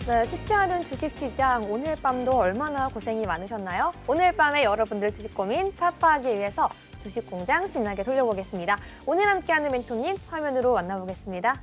네, 쉽지 않은 주식시장, 오늘 밤도 얼마나 고생이 많으셨나요? 오늘 밤에 여러분들 주식 고민 타파하기 위해서 주식공장 신나게 돌려보겠습니다. 오늘 함께하는 멘토님 화면으로 만나보겠습니다.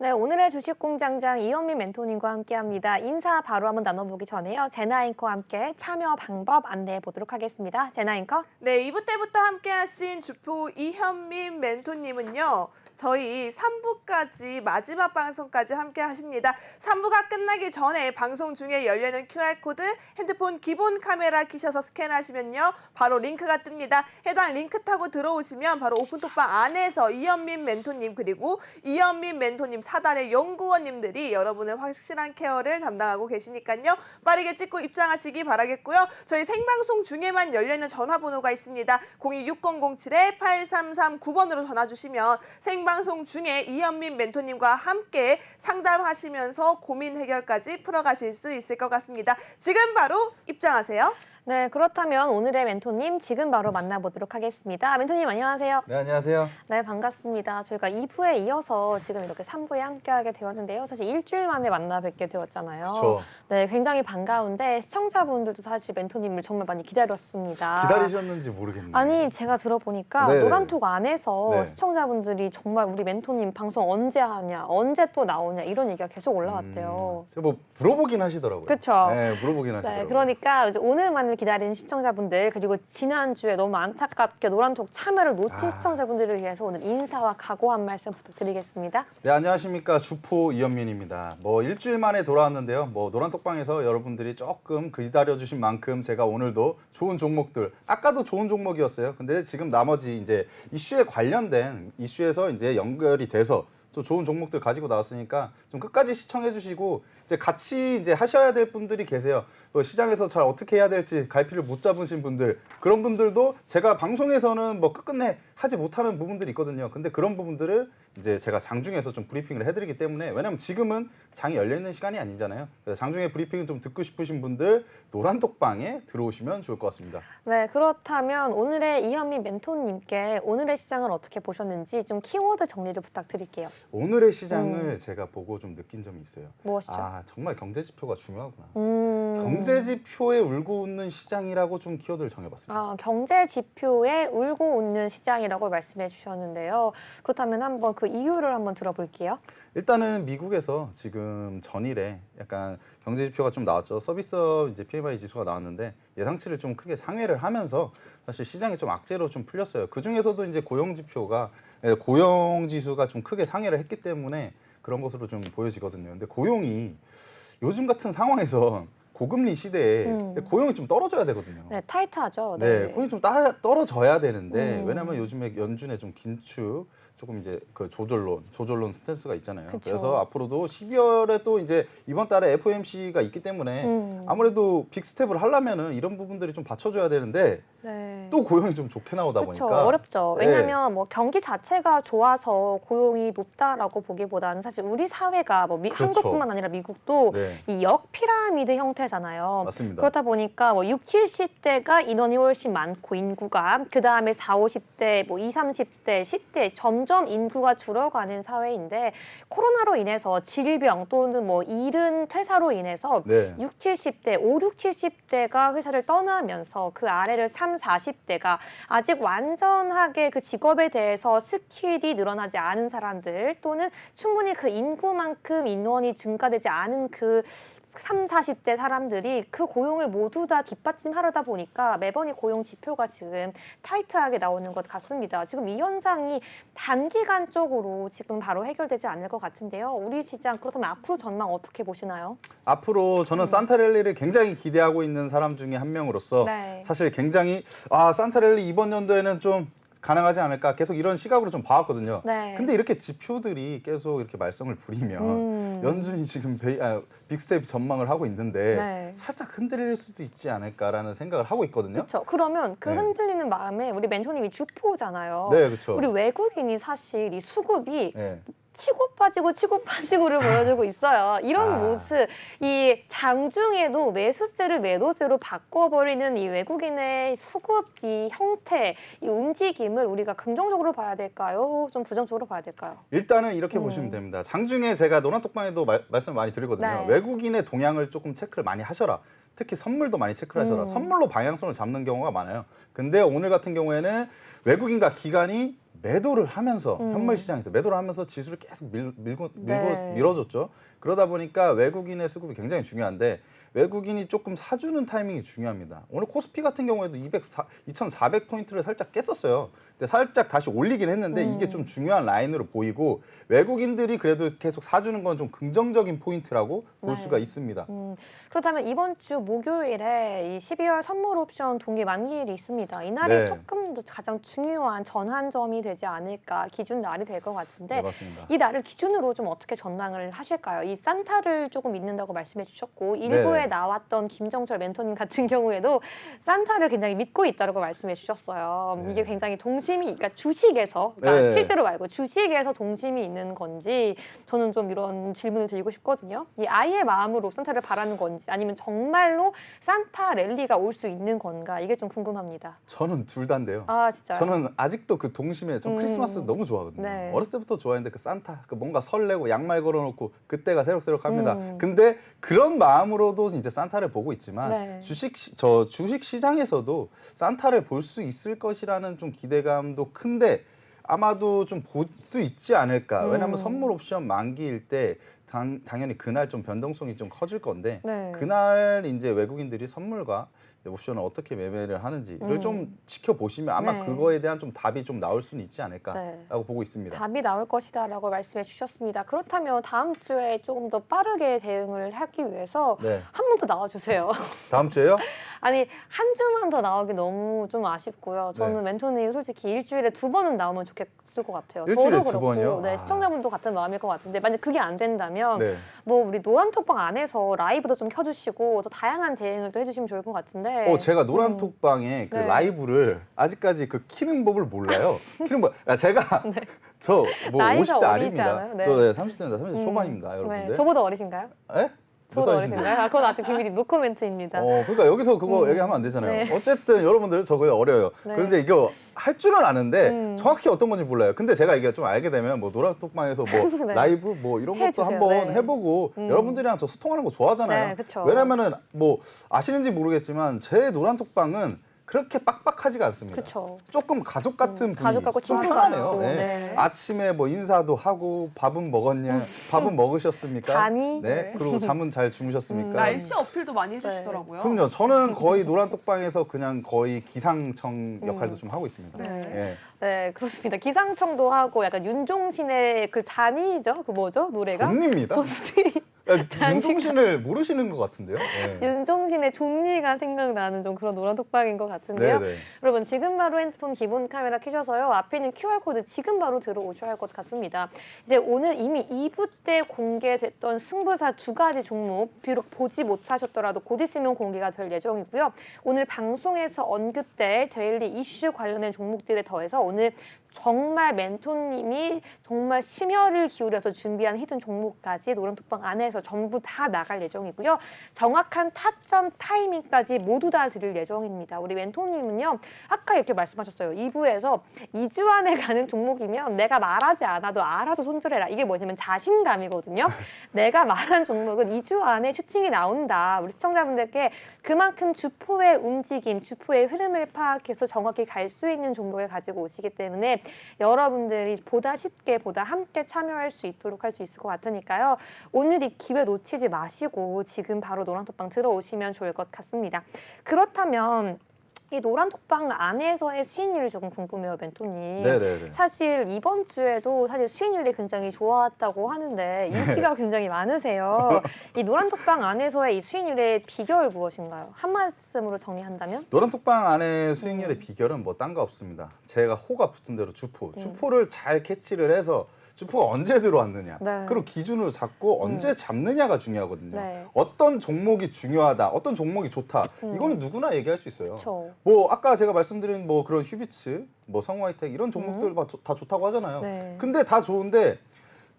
네, 오늘의 주식공장장 이현미 멘토님과 함께합니다. 인사 바로 한번 나눠보기 전에요. 제나 앵커와 함께 참여 방법 안내해 보도록 하겠습니다. 제나 앵커. 네, 2부 때부터 함께하신 주포 이현민 멘토님은요. 저희 3부까지 마지막 방송까지 함께 하십니다. 3부가 끝나기 전에 방송 중에 열려있는 QR코드 핸드폰 기본 카메라 키셔서 스캔하시면요. 바로 링크가 뜹니다. 해당 링크 타고 들어오시면 바로 오픈톡방 안에서 이현민 멘토님 그리고 이현민 멘토님 사단의 연구원님들이 여러분의 확실한 케어를 담당하고 계시니까요. 빠르게 찍고 입장하시기 바라겠고요. 저희 생방송 중에만 열려있는 전화번호가 있습니다. 026007-8339번으로 전화 주시면 생방송 중에 이현민 멘토님과 함께 상담하시면서 고민 해결까지 풀어가실 수 있을 것 같습니다. 지금 바로 입장하세요. 네, 그렇다면 오늘의 멘토님 지금 바로 만나보도록 하겠습니다. 멘토님 안녕하세요. 네, 안녕하세요. 네, 반갑습니다. 저희가 2부에 이어서 지금 이렇게 3부에 함께하게 되었는데요. 사실 일주일 만에 만나 뵙게 되었잖아요. 그렇죠. 네, 굉장히 반가운데 시청자분들도 사실 멘토님을 정말 많이 기다렸습니다. 기다리셨는지 모르겠네요. 아니, 제가 들어보니까 네네. 노란톡 안에서 네. 시청자분들이 정말 우리 멘토님 방송 언제 하냐, 언제 또 나오냐 이런 얘기가 계속 올라왔대요. 제가 뭐 물어보긴 하시더라고요. 그쵸? 네, 물어보긴 하시더라고요. 네, 그러니까 이제 오늘만을 기다리는 시청자분들 그리고 지난주에 너무 안타깝게 노란톡 참여를 놓친 시청자분들을 위해서 오늘 인사와 각오 한 말씀 부탁드리겠습니다. 네, 안녕하십니까. 주포 이현민입니다. 뭐 일주일 만에 돌아왔는데요. 뭐 노란톡방에서 여러분들이 조금 기다려주신 만큼 제가 오늘도 좋은 종목들, 아까도 좋은 종목이었어요. 근데 지금 나머지 이제 이슈에 관련된 이슈에서 이제 연결이 돼서 또 좋은 종목들 가지고 나왔으니까 좀 끝까지 시청해 주시고 이제 같이 이제 하셔야 될 분들이 계세요. 뭐 시장에서 잘 어떻게 해야 될지 갈피를 못 잡으신 분들, 그런 분들도 제가 방송에서는 뭐 끝끝내 하지 못하는 부분들이 있거든요. 근데 그런 부분들을 이제 제가 장중에서 좀 브리핑을 해드리기 때문에, 왜냐면 지금은 장이 열려 있는 시간이 아니잖아요. 그래서 장중에 브리핑을 좀 듣고 싶으신 분들 노란톡방에 들어오시면 좋을 것 같습니다. 네, 그렇다면 오늘의 이현민 멘토님께 오늘의 시장을 어떻게 보셨는지 좀 키워드 정리를 부탁드릴게요. 오늘의 시장을 제가 보고 좀 느낀 점이 있어요. 무엇이죠? 아, 정말 경제 지표가 중요하구나. 경제 경제 지표에 울고 웃는 시장이라고 좀 키워드를 정해봤습니다. 경제 지표에 울고 웃는 시장이라고 말씀해 주셨는데요. 그렇다면 한번 그 이유를 한번 들어볼게요. 일단은 미국에서 지금 전일에 약간 경제 지표가 좀 나왔죠. 서비스업 이제 PMI 지수가 나왔는데 예상치를 좀 크게 상회를 하면서 사실 시장이 좀 악재로 좀 풀렸어요. 그 중에서도 이제 고용 지표가 고용 지수가 좀 크게 상회를 했기 때문에 그런 것으로 좀 보여지거든요. 근데 고용이 요즘 같은 상황에서 고금리 시대에 고용이 좀 떨어져야 되거든요. 네, 타이트하죠. 네, 고용이 좀 떨어져야 되는데 왜냐면 요즘에 연준의 좀 긴축, 조금 이제 그 조절론 스탠스가 있잖아요. 그쵸. 그래서 앞으로도 12월에 또 이제 이번 달에 FOMC가 있기 때문에 아무래도 빅스텝을 하려면은 이런 부분들이 좀 받쳐줘야 되는데 네. 또 고용이 좀 좋게 나오다 그렇죠. 보니까 어렵죠. 네. 왜냐하면 뭐 경기 자체가 좋아서 고용이 높다라고 보기보다는 사실 우리 사회가 뭐 그렇죠. 한국뿐만 아니라 미국도 네, 이 역피라미드 형태잖아요. 맞습니다. 그렇다 보니까 뭐 60, 70대가 인원이 훨씬 많고 인구가 그 다음에 40, 50대, 뭐 20, 30대, 10대 점점 인구가 줄어가는 사회인데 코로나로 인해서 질병 또는 뭐 일은 퇴사로 인해서 네. 6, 70대, 5, 6, 70대가 회사를 떠나면서 그 아래를 3, 40대가 아직 완전하게 그 직업에 대해서 스킬이 늘어나지 않은 사람들 또는 충분히 그 인구만큼 인원이 증가되지 않은 그 3, 40대 사람들이 그 고용을 모두 다 뒷받침하려다 보니까 매번 이 고용 지표가 지금 타이트하게 나오는 것 같습니다. 지금 이 현상이 단기간적으로 지금 바로 해결되지 않을 것 같은데요. 우리 시장 그렇다면 앞으로 전망 어떻게 보시나요? 앞으로 저는 산타랠리를 굉장히 기대하고 있는 사람 중에 한 명으로서 네. 사실 굉장히 산타랠리 이번 연도에는 좀 가능하지 않을까 계속 이런 시각으로 좀 봐왔거든요. 네. 근데 이렇게 지표들이 계속 이렇게 말썽을 부리면 연준이 지금 빅스텝 전망을 하고 있는데 네. 살짝 흔들릴 수도 있지 않을까라는 생각을 하고 있거든요. 그렇죠. 그러면 그 네. 흔들리는 마음에 우리 멘토님이 주포잖아요. 네, 그렇죠. 우리 외국인이 사실 이 수급이 네. 치고 빠지고를 보여주고 있어요. 이런 모습, 이 장중에도 매수세를 매도세로 바꿔버리는 이 외국인의 수급 이 형태, 이 움직임을 우리가 긍정적으로 봐야 될까요? 좀 부정적으로 봐야 될까요? 일단은 이렇게 보시면 됩니다. 장중에 제가 노란톡방에도 말씀을 많이 드리거든요. 네. 외국인의 동향을 조금 체크를 많이 하셔라. 특히 선물도 많이 체크를 하셔라. 선물로 방향성을 잡는 경우가 많아요. 근데 오늘 같은 경우에는 외국인과 기관이 매도를 하면서 현물 시장에서 매도를 하면서 지수를 계속 네. 밀어줬죠. 그러다 보니까 외국인의 수급이 굉장히 중요한데 외국인이 조금 사주는 타이밍이 중요합니다. 오늘 코스피 같은 경우에도 2,400포인트를 살짝 깼었어요. 근데 살짝 다시 올리긴 했는데 이게 좀 중요한 라인으로 보이고 외국인들이 그래도 계속 사주는 건 좀 긍정적인 포인트라고 볼 네. 수가 있습니다. 그렇다면 이번 주 목요일에 이 12월 선물 옵션 동기 만기일이 있습니다. 이날이 네. 조금 더 가장 중요한 전환점이 되지 않을까, 기준 날이 될 것 같은데 네, 맞습니다. 이 날을 기준으로 좀 어떻게 전망을 하실까요? 이 산타를 조금 믿는다고 말씀해 주셨고 일부에 네. 나왔던 김정철 멘토님 같은 경우에도 산타를 굉장히 믿고 있다고 말씀해 주셨어요. 네. 이게 굉장히 동심이, 그러니까 주식에서, 그러니까 네. 실제로 말고 주식에서 동심이 있는 건지 저는 좀 이런 질문을 드리고 싶거든요. 이 아이의 마음으로 산타를 바라는 건지 아니면 정말로 산타 랠리가 올 수 있는 건가 이게 좀 궁금합니다. 저는 둘 다인데요. 아 진짜요? 저는 아직도 그 동심에 전 크리스마스 너무 좋아하거든요. 네. 어렸을 때부터 좋아했는데 그 산타 그 뭔가 설레고 양말 걸어놓고 그때가 새록새록합니다. 음. 근데 그런 마음으로도 이제 산타를 보고 있지만 네. 주식 시장에서도 산타를 볼 수 있을 것이라는 좀 기대감도 큰데 아마도 좀 볼 수 있지 않을까. 왜냐하면 선물 옵션 만기일 때 당연히 그날 좀 변동성이 좀 커질 건데 네. 그날 이제 외국인들이 선물과 옵션을 어떻게 매매를 하는지를 좀 지켜보시면 아마 네. 그거에 대한 좀 답이 좀 나올 수는 있지 네. 않을까라고 보고 있습니다. 답이 나올 것이다라고 말씀해 주셨습니다. 그렇다면 다음 주에 조금 더 빠르게 대응을 하기 위해서 네. 한 번 더 나와주세요. 다음 주에요? 아니 한 주만 더 나오기 너무 좀 아쉽고요. 저는 네. 멘토님 솔직히 일주일에 2번은 나오면 좋겠을 것 같아요. 일주일에 저도 두 그렇고, 번이요? 네, 아. 시청자분도 같은 마음일 것 같은데 만약 그게 안 된다면 네. 뭐 우리 노란톡방 안에서 라이브도 좀 켜주시고 더 다양한 대응을 또 해주시면 좋을 것 같은데. 제가 노란톡방에 그 네. 라이브를 아직까지 그 키는 법을 몰라요. 키는 법. 제가 저 뭐 나이가 50대 어리지 아닙니다. 않아요? 네. 저 30대입니다. 30대 초반입니다, 네, 여러분들. 저보다 어리신가요? 예? 몇 저보다 살이신데요? 어리신가요? 아, 그건 아직 비밀이 노코멘트입니다. 그러니까 여기서 그거 얘기하면 안 되잖아요. 네. 어쨌든 여러분들 저 거의 어려요. 네. 그런데 이거 할 줄은 아는데 정확히 어떤 건지 몰라요. 근데 제가 이게 좀 알게 되면 뭐 노란톡방에서 뭐 네. 라이브 뭐 이런 것도 해주세요. 한번 네. 해보고 여러분들이랑 저 소통하는 거 좋아하잖아요. 네, 그쵸. 왜냐면은 뭐 아시는지 모르겠지만 제 노란톡방은 그렇게 빡빡하지가 않습니다. 그쵸. 조금 가족 같은 분위기. 가족 같고 좀 친근하고. 편하네요. 네. 네. 아침에 뭐 인사도 하고 밥은 먹었냐, 밥은 먹으셨습니까? 자니? 네. 그리고 잠은 잘 주무셨습니까? 날씨 어필도 많이 해주시더라고요. 그럼요. 저는 거의 노란톡방에서 그냥 거의 기상청 역할도 좀 하고 있습니다. 네. 예. 네, 그렇습니다. 기상청도 하고 약간 윤종신의 그 잔이죠? 그 뭐죠? 노래가? 존니입니다. 윤종신을 모르시는 것 같은데요? 네. 윤종신의 존니가 생각나는 좀 그런 노란톡방인 것 같은데요. 네네. 여러분 지금 바로 핸드폰 기본 카메라 켜셔서요. 앞에 있는 QR코드 지금 바로 들어오셔야 할 것 같습니다. 이제 오늘 이미 2부 때 공개됐던 승부사 2가지 종목 비록 보지 못하셨더라도 곧 있으면 공개가 될 예정이고요. 오늘 방송에서 언급될 데일리 이슈 관련된 종목들에 더해서 오늘 정말 멘토님이 정말 심혈을 기울여서 준비한 히든 종목까지 노란톡방 안에서 전부 다 나갈 예정이고요. 정확한 타점 타이밍까지 모두 다 드릴 예정입니다. 우리 멘토님은요. 아까 이렇게 말씀하셨어요. 2부에서 2주 안에 가는 종목이면 내가 말하지 않아도 알아서 손절해라. 이게 뭐냐면 자신감이거든요. 내가 말한 종목은 2주 안에 슈팅이 나온다. 우리 시청자분들께 그만큼 주포의 움직임, 주포의 흐름을 파악해서 정확히 갈 수 있는 종목을 가지고 오시기 때문에 여러분들이 보다 쉽게 보다 함께 참여할 수 있도록 할 수 있을 것 같으니까요. 오늘 이 기회 놓치지 마시고 지금 바로 노란톡방 들어오시면 좋을 것 같습니다. 그렇다면 이 노란 톡방 안에서의 수익률이 조금 궁금해요, 멘토님. 네네네. 사실 이번 주에도 사실 수익률이 굉장히 좋았다고 하는데 인기가 굉장히 많으세요. 이 노란 톡방 안에서의 이 수익률의 비결 무엇인가요? 한 말씀으로 정리한다면? 노란 톡방 안에 수익률의 비결은 뭐 딴 거 없습니다. 제가 호가 붙은 대로 주포를 잘 캐치를 해서 주포가 언제 들어왔느냐, 네. 그리고 기준으로 잡고 언제 잡느냐가 중요하거든요. 네. 어떤 종목이 중요하다, 어떤 종목이 좋다, 음. 이거는 누구나 얘기할 수 있어요. 그렇죠. 뭐 아까 제가 말씀드린 뭐 그런 휴비츠, 뭐 성우하이텍 이런 종목들 다 좋다고 하잖아요. 네. 근데 다 좋은데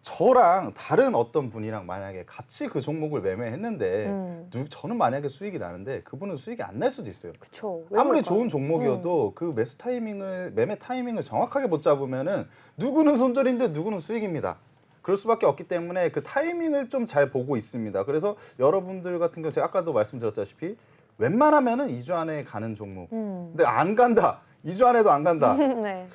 저랑 다른 어떤 분이랑 만약에 같이 그 종목을 매매했는데 저는 만약에 수익이 나는데 그분은 수익이 안 날 수도 있어요. 그렇죠. 아무리 좋은 종목이어도 그 매수 타이밍을, 매매 타이밍을 정확하게 못 잡으면은 누구는 손절인데 누구는 수익입니다. 그럴 수밖에 없기 때문에 그 타이밍을 좀 잘 보고 있습니다. 그래서 여러분들 같은 경우 제가 아까도 말씀드렸다시피 웬만하면은 2주 안에 가는 종목. 근데 안 간다. 2주 안에도 안 간다. 네.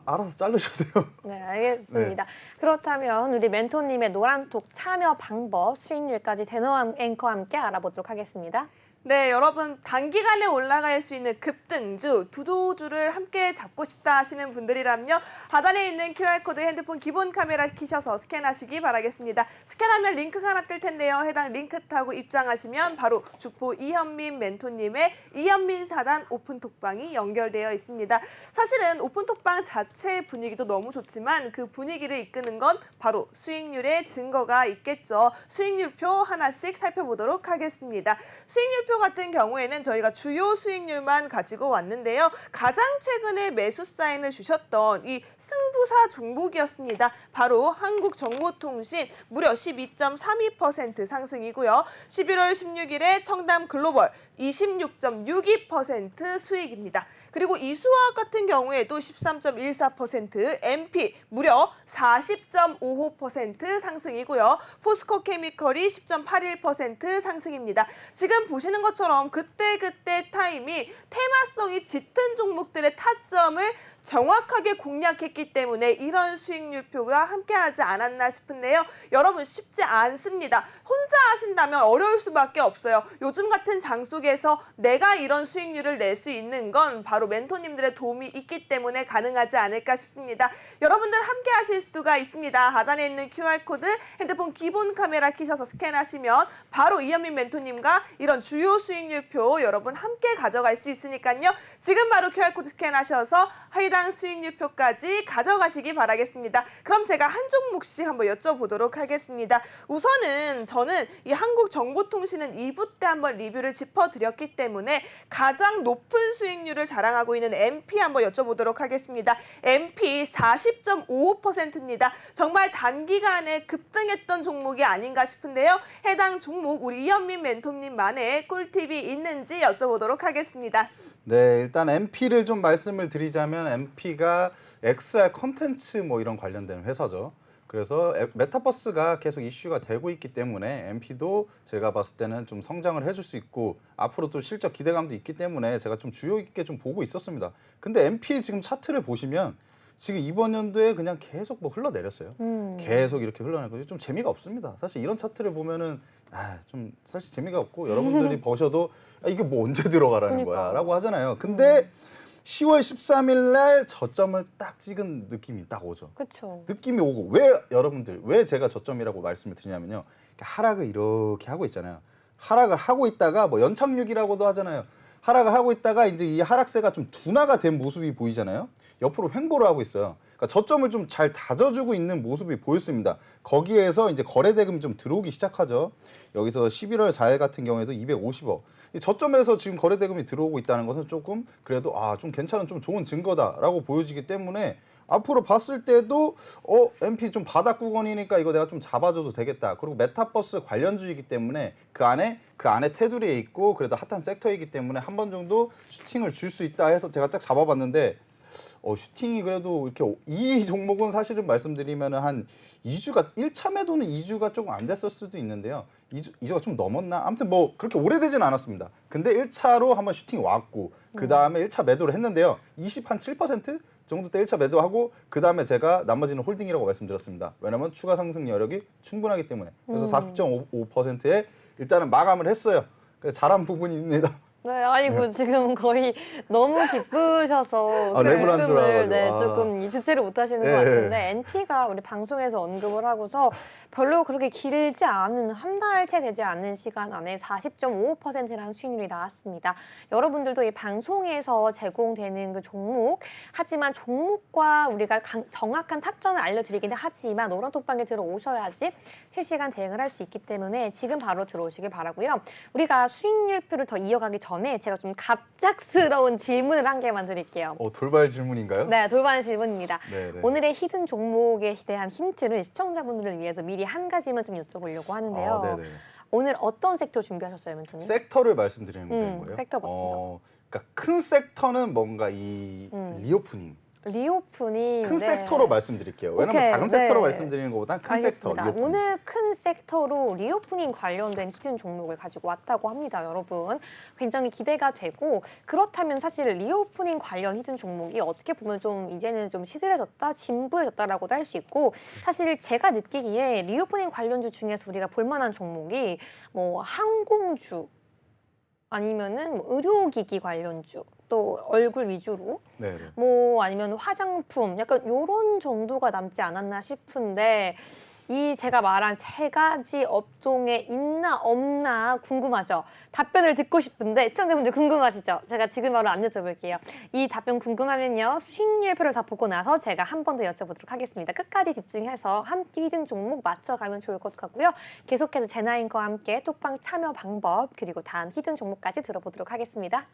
알아서 자르셔도 돼요. 네, 알겠습니다. 그렇다면 우리 멘토님의 노란톡 참여 방법, 수익률까지 대노 앵커와 함께 알아보도록 하겠습니다. 네, 여러분 단기간에 올라갈 수 있는 급등주, 두도주를 함께 잡고 싶다 하시는 분들이라면요. 하단에 있는 QR코드 핸드폰 기본 카메라 켜셔서 스캔하시기 바라겠습니다. 스캔하면 링크가 하나 뜰 텐데요. 해당 링크 타고 입장하시면 바로 주포 이현민 멘토님의 이현민 사단 오픈톡방이 연결되어 있습니다. 사실은 오픈톡방 자체의 분위기도 너무 좋지만 그 분위기를 이끄는 건 바로 수익률의 증거가 있겠죠. 수익률표 하나씩 살펴보도록 하겠습니다. 수익률표 같은 경우에는 저희가 주요 수익률만 가지고 왔는데요. 가장 최근에 매수 사인을 주셨던 이 승부사 종목이었습니다. 바로 한국정보통신 무려 12.32% 상승이고요. 11월 16일에 청담 글로벌 26.62% 수익입니다. 그리고 이수화학 같은 경우에도 13.14%, MP 무려 40.55% 상승이고요. 포스코 케미컬이 10.81% 상승입니다. 지금 보시는 것처럼 그때그때 타임이 테마성이 짙은 종목들의 타점을 정확하게 공략했기 때문에 이런 수익률표가 함께하지 않았나 싶은데요. 여러분 쉽지 않습니다. 혼자 하신다면 어려울 수밖에 없어요. 요즘 같은 장 속에서 내가 이런 수익률을 낼 수 있는 건 바로 멘토님들의 도움이 있기 때문에 가능하지 않을까 싶습니다. 여러분들 함께 하실 수가 있습니다. 하단에 있는 QR코드 핸드폰 기본 카메라 켜셔서 스캔하시면 바로 이현민 멘토님과 이런 주요 수익률표 여러분 함께 가져갈 수 있으니까요. 지금 바로 QR코드 스캔하셔서 해당 수익률표까지 가져가시기 바라겠습니다. 그럼 제가 한 종목씩 한번 여쭤보도록 하겠습니다. 우선은 저는 이 한국정보통신은 2부 때 한번 리뷰를 짚어드렸기 때문에 가장 높은 수익률을 자랑하고 있는 MP 한번 여쭤보도록 하겠습니다. MP 40.55%입니다. 정말 단기간에 급등했던 종목이 아닌가 싶은데요. 해당 종목 우리 이현민 멘토님만의 꿀팁이 있는지 여쭤보도록 하겠습니다. 네, 일단 MP를 좀 말씀을 드리자면 MP가 XR 콘텐츠 뭐 이런 관련된 회사죠. 그래서 메타버스가 계속 이슈가 되고 있기 때문에 MP도 제가 봤을 때는 좀 성장을 해줄 수 있고 앞으로 또 실적 기대감도 있기 때문에 제가 좀 주요 있게 좀 보고 있었습니다. 근데 MP 지금 차트를 보시면 지금 이번 연도에 그냥 계속 뭐 흘러내렸어요. 계속 이렇게 흘러내고 좀 재미가 없습니다. 사실 이런 차트를 보면은 좀 사실 재미가 없고 여러분들이 보셔도 이게 뭐 언제 들어가라는 그러니까. 거야 라고 하잖아요. 근데 10월 13일 날 저점을 딱 찍은 느낌이 딱 오죠. 그렇죠. 느낌이 오고 왜 제가 저점이라고 말씀을 드리냐면요. 하락을 이렇게 하고 있잖아요. 하락을 하고 있다가 뭐 연착륙이라고도 하잖아요. 하락을 하고 있다가 이제 이 하락세가 좀 둔화가 된 모습이 보이잖아요. 옆으로 횡보를 하고 있어요. 그러니까 저점을 좀 잘 다져주고 있는 모습이 보였습니다. 거기에서 이제 거래 대금이 좀 들어오기 시작하죠. 여기서 11월 4일 같은 경우에도 250억. 이 저점에서 지금 거래 대금이 들어오고 있다는 것은 조금 그래도 좀 괜찮은 좀 좋은 증거다라고 보여지기 때문에 앞으로 봤을 때도 MP 좀 바닥 구간이니까 이거 내가 좀 잡아줘도 되겠다. 그리고 메타버스 관련주이기 때문에 그 안에 테두리에 있고 그래도 핫한 섹터이기 때문에 한 번 정도 슈팅을 줄 수 있다 해서 제가 딱 잡아봤는데 슈팅이 그래도 이렇게 이 종목은 사실은 말씀드리면 한 2주가 1차 매도는 2주가 조금 안 됐을 수도 있는데요. 2주가 좀 넘었나? 아무튼 뭐 그렇게 오래되진 않았습니다. 근데 1차로 한번 슈팅이 왔고 그 다음에 1차 매도를 했는데요. 7% 정도 때 1차 매도하고 그 다음에 제가 나머지는 홀딩이라고 말씀드렸습니다. 왜냐면 추가 상승 여력이 충분하기 때문에. 그래서 40.5%에 일단은 마감을 했어요. 그래서 잘한 부분이 있습니다. 네, 아이고 지금 거의 너무 기쁘셔서 아, 랩을 한 줄 알아가지고. 네, 아. 조금 이 주체를 못 하시는 예, 것 예. 같은데 NP가 우리 방송에서 언급을 하고서 별로 그렇게 길지 않은 한 달 채 되지 않는 시간 안에 40.55%라는 수익률이 나왔습니다. 여러분들도 이 방송에서 제공되는 그 종목 하지만 종목과 우리가 정확한 타점을 알려드리긴 하지만 노란톡방에 들어오셔야지 실시간 대응을 할 수 있기 때문에 지금 바로 들어오시길 바라고요. 우리가 수익률표를 더 이어가기 전에 제가 좀 갑작스러운 질문을 한 개만 드릴게요. 돌발 질문인가요? 네, 돌발 질문입니다. 네, 네. 오늘의 히든 종목에 대한 힌트를 시청자분들을 위해서 미리 한 가지만 좀 여쭤보려고 하는데요. 아, 네네. 오늘 어떤 섹터 준비하셨어요, 멘토님? 섹터를 말씀드리는 거예요? 섹터부터. 그러니까 큰 섹터는 뭔가 이 리오프닝. 리오프닝. 큰 네. 섹터로 말씀드릴게요. 왜냐면 오케이, 작은 섹터로 네. 말씀드리는 것보다 큰 알겠습니다. 섹터, 리오프닝. 오늘 큰 섹터로 리오프닝 관련된 히든 종목을 가지고 왔다고 합니다, 여러분. 굉장히 기대가 되고 그렇다면 사실 리오프닝 관련 히든 종목이 어떻게 보면 좀 이제는 좀 시들해졌다, 진부해졌다라고도 할 수 있고 사실 제가 느끼기에 리오프닝 관련주 중에서 우리가 볼만한 종목이 뭐 항공주 아니면은 뭐 의료기기 관련주 또 얼굴 위주로 네네. 뭐 아니면 화장품 약간 요런 정도가 남지 않았나 싶은데 이 제가 말한 세 가지 업종에 있나 없나 궁금하죠? 답변을 듣고 싶은데 시청자분들 궁금하시죠? 제가 지금 바로 안 여쭤볼게요. 이 답변 궁금하면요. 수익률표를 다 보고 나서 제가 한 번 더 여쭤보도록 하겠습니다. 끝까지 집중해서 함께 히든 종목 맞춰가면 좋을 것 같고요. 계속해서 제나인과 함께 톡방 참여 방법 그리고 다음 히든 종목까지 들어보도록 하겠습니다.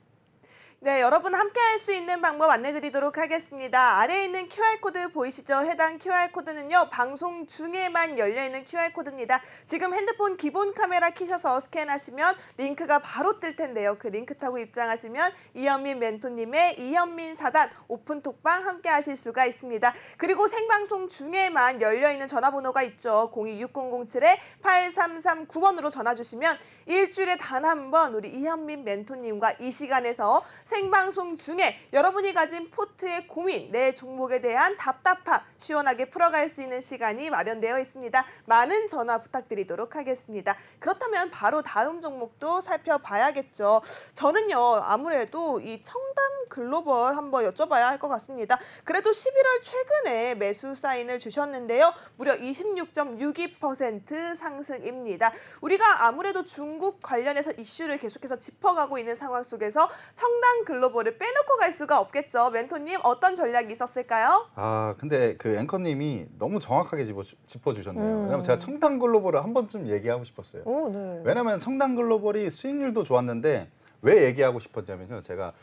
네, 여러분 함께 할 수 있는 방법 안내드리도록 하겠습니다. 아래에 있는 QR코드 보이시죠? 해당 QR코드는요. 방송 중에만 열려있는 QR코드입니다. 지금 핸드폰 기본 카메라 켜셔서 스캔하시면 링크가 바로 뜰 텐데요. 그 링크 타고 입장하시면 이현민 멘토님의 이현민 사단 오픈톡방 함께 하실 수가 있습니다. 그리고 생방송 중에만 열려있는 전화번호가 있죠. 026007-8339번으로 전화 주시면 일주일에 단 한 번 우리 이현민 멘토님과 이 시간에서 생방송 중에 여러분이 가진 포트의 고민, 내 종목에 대한 답답함 시원하게 풀어갈 수 있는 시간이 마련되어 있습니다. 많은 전화 부탁드리도록 하겠습니다. 그렇다면 바로 다음 종목도 살펴봐야겠죠. 저는요 아무래도 이 청담 글로벌 한번 여쭤봐야 할 것 같습니다. 그래도 11월 최근에 매수 사인을 주셨는데요. 무려 26.62% 상승입니다. 우리가 아무래도 중국 관련해서 이슈를 계속해서 짚어가고 있는 상황 속에서 청담 글로벌을 빼놓고 갈 수가 없겠죠. 멘토님 어떤 전략이 있었을까요? 아, 근데 그 앵커님이 너무 정확하게 짚어주셨네요. 왜냐면 제가 청담 글로벌을 한 번쯤 얘기하고 싶었어요. 오, 네. 왜냐면 청담 글로벌이 수익률도 좋았는데 왜 얘기하고 싶었냐면요. 제가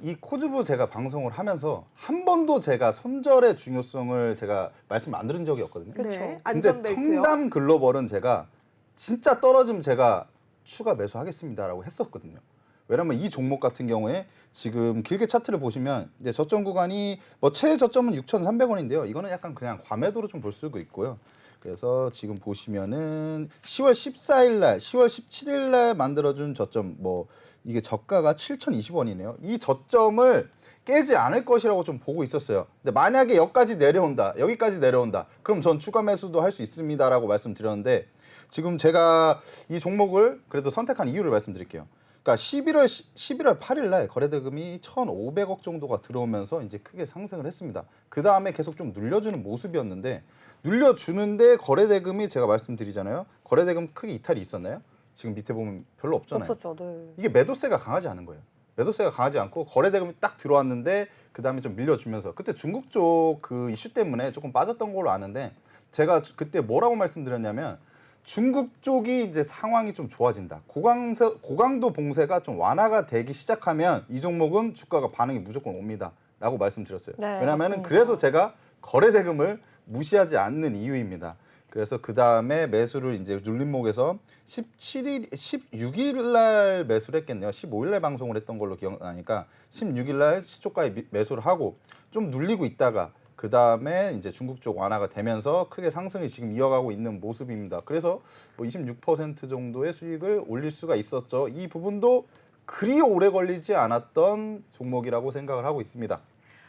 이 코즈부 제가 방송을 하면서 한 번도 제가 손절의 중요성을 제가 말씀 안 드린 적이 없거든요. 그쵸. 네, 근데 안전벨트요. 청담 글로벌은 제가 진짜 떨어지면 제가 추가 매수하겠습니다라고 했었거든요. 왜냐면 이 종목 같은 경우에 지금 길게 차트를 보시면 이제 저점 구간이 뭐 최저점은 6,300원인데요. 이거는 약간 그냥 과매도로 좀 볼 수도 있고요. 그래서 지금 보시면은 10월 14일 날, 10월 17일 날 만들어준 저점 뭐 이게 저가가 7,020원이네요. 이 저점을 깨지 않을 것이라고 좀 보고 있었어요. 근데 만약에 여기까지 내려온다. 그럼 전 추가 매수도 할 수 있습니다라고 말씀드렸는데 지금 제가 이 종목을 그래도 선택한 이유를 말씀드릴게요. 그러니까 11월 8일 날 거래대금이 1,500억 정도가 들어오면서 이제 크게 상승을 했습니다. 그 다음에 계속 좀 눌려주는 모습이었는데 눌려주는데 거래대금이 제가 말씀드리잖아요. 거래대금 크게 이탈이 있었나요? 지금 밑에 보면 별로 없잖아요. 없었죠. 네. 이게 매도세가 강하지 않은 거예요. 매도세가 강하지 않고 거래대금이 딱 들어왔는데 그 다음에 좀 밀려주면서 그때 중국 쪽 그 이슈 때문에 조금 빠졌던 걸로 아는데 제가 그때 뭐라고 말씀드렸냐면 중국 쪽이 이제 상황이 좀 좋아진다. 고강도 봉쇄가 좀 완화가 되기 시작하면 이 종목은 주가가 반응이 무조건 옵니다. 라고 말씀드렸어요. 네, 왜냐하면 맞습니다. 그래서 제가 거래대금을 무시하지 않는 이유입니다. 그래서 그 다음에 매수를 이제 눌림목에서 16일 날 매수를 했겠네요. 15일 날 방송을 했던 걸로 기억나니까 16일 날 시초가에 매수를 하고 좀 눌리고 있다가 그 다음에 이제 중국 쪽 완화가 되면서 크게 상승이 지금 이어가고 있는 모습입니다. 그래서 뭐 26% 정도의 수익을 올릴 수가 있었죠. 이 부분도 그리 오래 걸리지 않았던 종목이라고 생각을 하고 있습니다.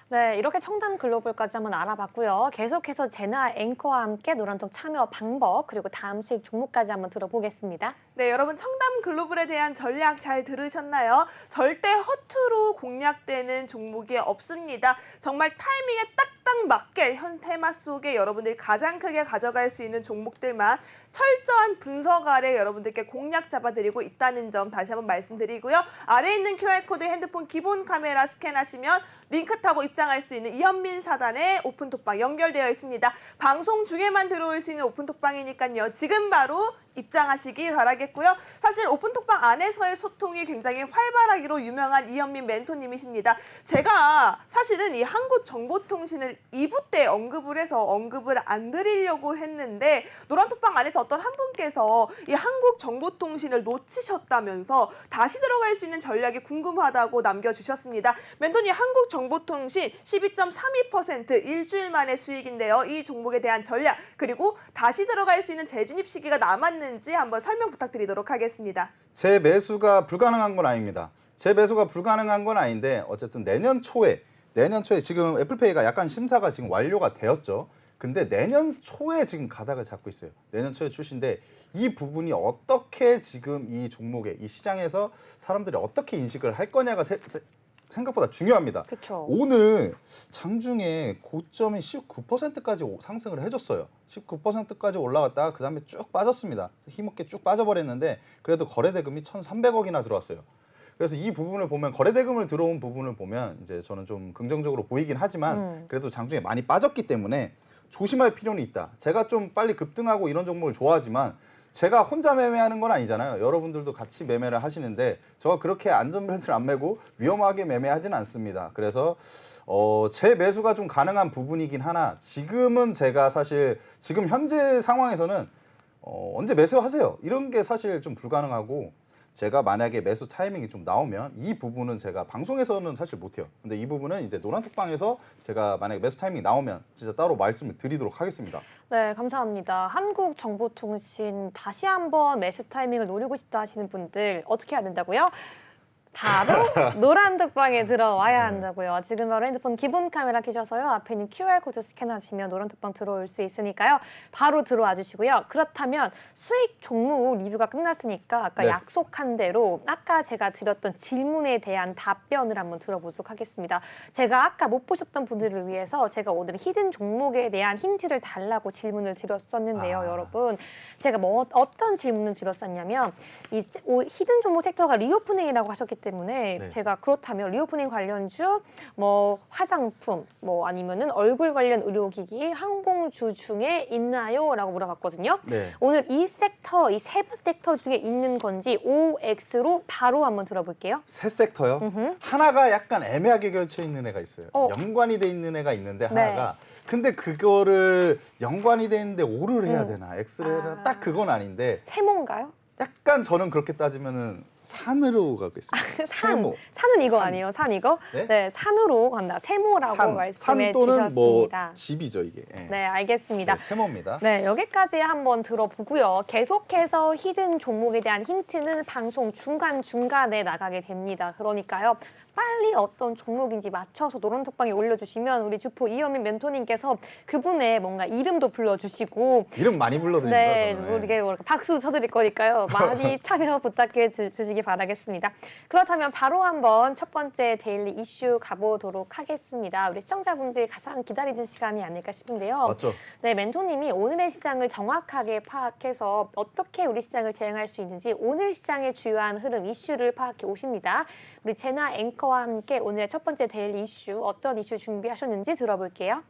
네, 이렇게 청담 글로벌까지 한번 알아봤고요. 계속해서 제나 앵커와 함께 노란톡 참여 방법 그리고 다음 수익 종목까지 한번 들어보겠습니다. 네, 여러분 청담 글로벌에 대한 전략 잘 들으셨나요? 절대 허투루 공략되는 종목이 없습니다. 정말 타이밍에 딱딱 맞게 현 테마 속에 여러분들이 가장 크게 가져갈 수 있는 종목들만 철저한 분석 아래 여러분들께 공략 잡아드리고 있다는 점 다시 한번 말씀드리고요. 아래에 있는 QR코드 핸드폰 기본 카메라 스캔하시면 링크 타고 입장할 수 있는 이현민 사단의 오픈톡방 연결되어 있습니다. 방송 중에만 들어올 수 있는 오픈톡방이니까요. 지금 바로 입장하시기 바라겠고요. 사실 오픈톡방 안에서의 소통이 굉장히 활발하기로 유명한 이현민 멘토님이십니다. 제가 사실은 이 한국정보통신을 2부 때 언급을 해서 언급을 안 드리려고 했는데 노란톡방 안에서 어떤 한 분께서 이 한국정보통신을 놓치셨다면서 다시 들어갈 수 있는 전략이 궁금하다고 남겨주셨습니다. 멘토님 한국정보통신 12.32% 일주일 만의 수익인데요. 이 종목에 대한 전략 그리고 다시 들어갈 수 있는 재진입 시기가 남았는지 한번 설명 부탁드리도록 하겠습니다. 제 매수가 불가능한 건 아닙니다. 제 매수가 불가능한 건 아닌데 어쨌든 내년 초에 지금 애플페이가 약간 심사가 지금 완료가 되었죠. 근데 내년 초에 지금 가닥을 잡고 있어요. 내년 초에 출시인데 이 부분이 어떻게 지금 이 종목에 이 시장에서 사람들이 어떻게 인식을 할 거냐가 생각보다 중요합니다. 그렇죠. 오늘 장중에 고점이 19%까지 상승을 해줬어요. 19%까지 올라갔다가 그 다음에 쭉 빠졌습니다. 힘없게 쭉 빠져버렸는데 그래도 거래대금이 1,300억이나 들어왔어요. 그래서 이 부분을 보면 거래대금을 들어온 부분을 보면 이제 저는 좀 긍정적으로 보이긴 하지만 그래도 장중에 많이 빠졌기 때문에 조심할 필요는 있다. 제가 좀 빨리 급등하고 이런 종목을 좋아하지만 제가 혼자 매매하는 건 아니잖아요. 여러분들도 같이 매매를 하시는데 제가 그렇게 안전벨트를 안 매고 위험하게 매매하진 않습니다. 그래서 제 매수가 좀 가능한 부분이긴 하나 지금은 제가 사실 지금 현재 상황에서는 언제 매수하세요. 이런 게 사실 좀 불가능하고 제가 만약에 매수 타이밍이 좀 나오면 이 부분은 제가 방송에서는 사실 못해요. 근데 이 부분은 이제 노란톡방에서 제가 만약에 매수 타이밍이 나오면 진짜 따로 말씀을 드리도록 하겠습니다. 네, 감사합니다. 한국정보통신 다시 한번 매수 타이밍을 노리고 싶다 하시는 분들 어떻게 해야 된다고요? 바로 노란톡방에 들어와야 한다고요. 지금 바로 핸드폰 기본 카메라 켜셔서요. 앞에 있는 QR코드 스캔하시면 노란톡방 들어올 수 있으니까요. 바로 들어와 주시고요. 그렇다면 수익 종목 리뷰가 끝났으니까 아까 네. 약속한 대로 아까 제가 드렸던 질문에 대한 답변을 한번 들어보도록 하겠습니다. 제가 아까 못 보셨던 분들을 위해서 제가 오늘 히든 종목에 대한 힌트를 달라고 질문을 드렸었는데요. 여러분. 제가 어떤 질문을 드렸었냐면 이 히든 종목 섹터가 리오프닝이라고 하셨기 때문에 네. 제가 그렇다면 리오프닝 관련주, 뭐 화장품, 뭐 아니면은 얼굴 관련 의료기기, 항공주 중에 있나요?라고 물어봤거든요. 네. 오늘 이 섹터, 이 세부 섹터 중에 있는 건지 OX로 바로 한번 들어볼게요. 세 섹터요. 음흠. 하나가 약간 애매하게 결쳐 있는 애가 있어요. 연관이 돼 있는 애가 있는데 하나가 근데 그거를 연관이 돼 있는데 O를 해야 되나 X를 해야 되나 딱 그건 아닌데 세모인가요? 약간 저는 그렇게 따지면은 산으로 가겠습니다. 세모. 산은 이거 산. 아니에요? 산 이거? 네? 네, 산으로 간다. 세모라고 산 말씀해 또는 뭐 주셨습니다. 집이죠 이게. 예. 네, 알겠습니다. 네, 세모입니다. 네, 여기까지 한번 들어보고요. 계속해서 히든 종목에 대한 힌트는 방송 중간중간에 나가게 됩니다. 그러니까요. 빨리 어떤 종목인지 맞춰서 노란톡방에 올려주시면 우리 주포 이현민 멘토님께서 그분의 뭔가 이름도 불러주시고 이름 많이 불러드립니다. 네, 저는. 우리가 뭐랄까 박수 쳐드릴 거니까요. 많이 참여 부탁해 주시기 바라겠습니다. 그렇다면 바로 한번 첫 번째 데일리 이슈 가보도록 하겠습니다. 우리 시청자분들이 가장 기다리는 시간이 아닐까 싶은데요. 맞죠? 네, 멘토님이 오늘의 시장을 정확하게 파악해서 어떻게 우리 시장을 대응할 수 있는지 오늘 시장의 주요한 흐름 이슈를 파악해 오십니다. 우리 제나 앵커와 함께 오늘의 첫 번째 데일리 이슈 어떤 이슈 준비하셨는지 들어볼게요.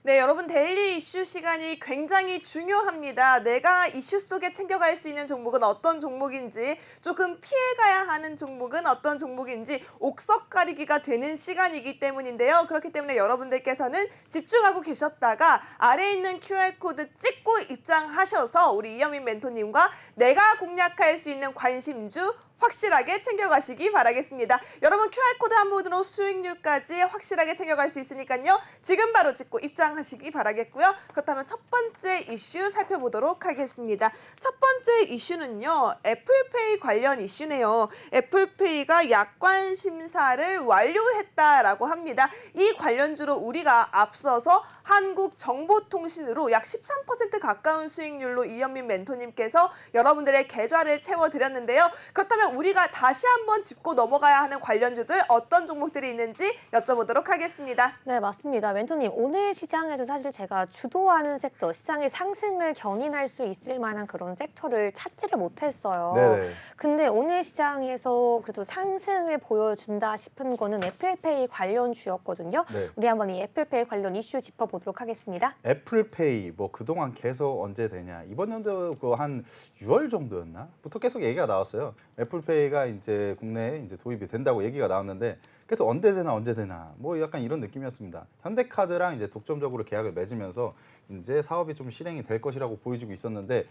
네, 여러분 데일리 이슈 시간이 굉장히 중요합니다. 내가 이슈 속에 챙겨갈 수 있는 종목은 어떤 종목인지, 조금 피해가야 하는 종목은 어떤 종목인지 옥석 가리기가 되는 시간이기 때문인데요. 그렇기 때문에 여러분들께서는 집중하고 계셨다가 아래에 있는 QR코드 찍고 입장하셔서 우리 이현민 멘토님과 내가 공략할 수 있는 관심주 확실하게 챙겨가시기 바라겠습니다. 여러분 QR코드 한 번으로 수익률까지 확실하게 챙겨갈 수 있으니까요. 지금 바로 찍고 입장하시기 바라겠고요. 그렇다면 첫 번째 이슈 살펴보도록 하겠습니다. 첫 번째 이슈는요. 애플페이 관련 이슈네요. 애플페이가 약관 심사를 완료했다라고 합니다. 이 관련주로 우리가 앞서서 한국정보통신으로 약 13% 가까운 수익률로 이현민 멘토님께서 여러분들의 계좌를 채워드렸는데요. 그렇다면 우리가 다시 한번 짚고 넘어가야 하는 관련주들 어떤 종목들이 있는지 여쭤보도록 하겠습니다. 네, 맞습니다. 멘토님, 오늘 시장에서 사실 제가 주도하는 섹터, 시장의 상승을 견인할 수 있을 만한 그런 섹터를 찾지를 못했어요. 네네. 근데 오늘 시장에서 그래도 상승을 보여준다 싶은 거는 애플페이 관련주였거든요. 네. 우리 한번 이 애플페이 관련 이슈 짚어보도록 하겠습니다. 애플페이 뭐 그동안 계속 언제 되냐, 이번 연도 그 한 6월 정도였나부터 계속 얘기가 나왔어요. 애플페이가 이제 국내에 이제 도입이 된다고 얘기가 나왔는데 계속 언제 되나 뭐 약간 이런 느낌이었습니다. 현대카드랑 이제 독점적으로 계약을 맺으면서 이제 사업이 좀 실행이 될 것이라고 보여지고 있었는데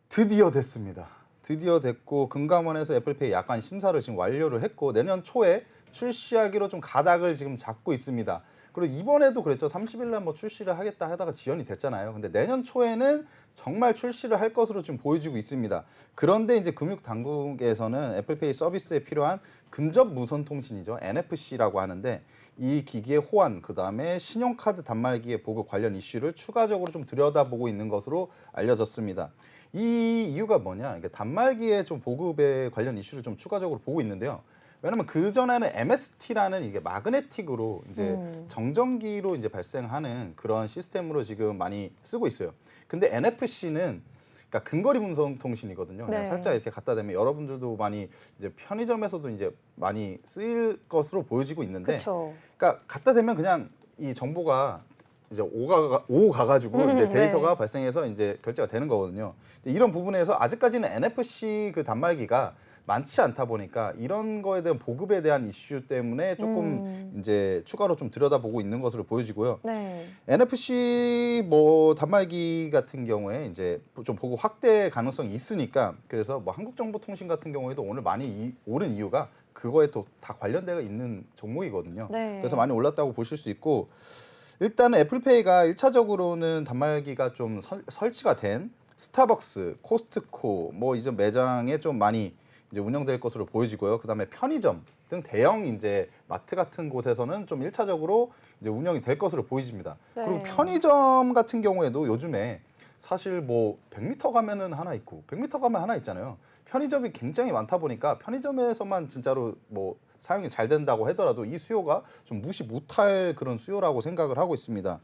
드디어 됐습니다. 드디어 됐고 금감원에서 애플페이 약관 심사를 지금 완료를 했고 내년 초에 출시하기로 좀 가닥을 지금 잡고 있습니다. 그리고 이번에도 그랬죠. 30일 날 뭐 출시를 하겠다 하다가 지연이 됐잖아요. 근데 내년 초에는 정말 출시를 할 것으로 지금 보여지고 있습니다. 그런데 이제 금융 당국에서는 애플페이 서비스에 필요한 근접 무선 통신이죠. NFC라고 하는데 이 기기의 호환, 그다음에 신용카드 단말기의 보급 관련 이슈를 추가적으로 좀 들여다보고 있는 것으로 알려졌습니다. 이 이유가 뭐냐? 이게 단말기의 좀 보급에 관련 이슈를 좀 추가적으로 보고 있는데요. 왜냐면 그 전에는 MST라는 이게 마그네틱으로 이제 정전기로 이제 발생하는 그런 시스템으로 지금 많이 쓰고 있어요. 근데 NFC는 그러니까 근거리 분선 통신이거든요. 그냥 네. 살짝 이렇게 갖다 대면 여러분들도 많이 이제 편의점에서도 이제 많이 쓰일 것으로 보여지고 있는데, 그렇죠. 그러니까 갖다 대면 그냥 이 정보가 이제 오가가지고 이제 데이터가 네. 발생해서 이제 결제가 되는 거거든요. 근데 이런 부분에서 아직까지는 NFC 그 단말기가 많지 않다 보니까 이런 거에 대한 보급에 대한 이슈 때문에 조금 이제 추가로 좀 들여다보고 있는 것으로 보여지고요. 네. NFC 뭐 단말기 같은 경우에 이제 좀 보급 확대 가능성이 있으니까 그래서 뭐 한국정보통신 같은 경우에도 오늘 많이 오른 이유가 그거에 또 다 관련되어 있는 종목이거든요. 네. 그래서 많이 올랐다고 보실 수 있고 일단은 애플페이가 1차적으로는 단말기가 좀 설치가 된 스타벅스, 코스트코 뭐 이제 매장에 좀 많이 이제 운영될 것으로 보여지고요. 그다음에 편의점 등 대형 이제 마트 같은 곳에서는 좀 1차적으로 이제 운영이 될 것으로 보여집니다. 네. 그리고 편의점 같은 경우에도 요즘에 사실 뭐 100m 가면은 하나 있고 100m 가면 하나 있잖아요. 편의점이 굉장히 많다 보니까 편의점에서만 진짜로 뭐 사용이 잘 된다고 하더라도 이 수요가 좀 무시 못할 그런 수요라고 생각을 하고 있습니다.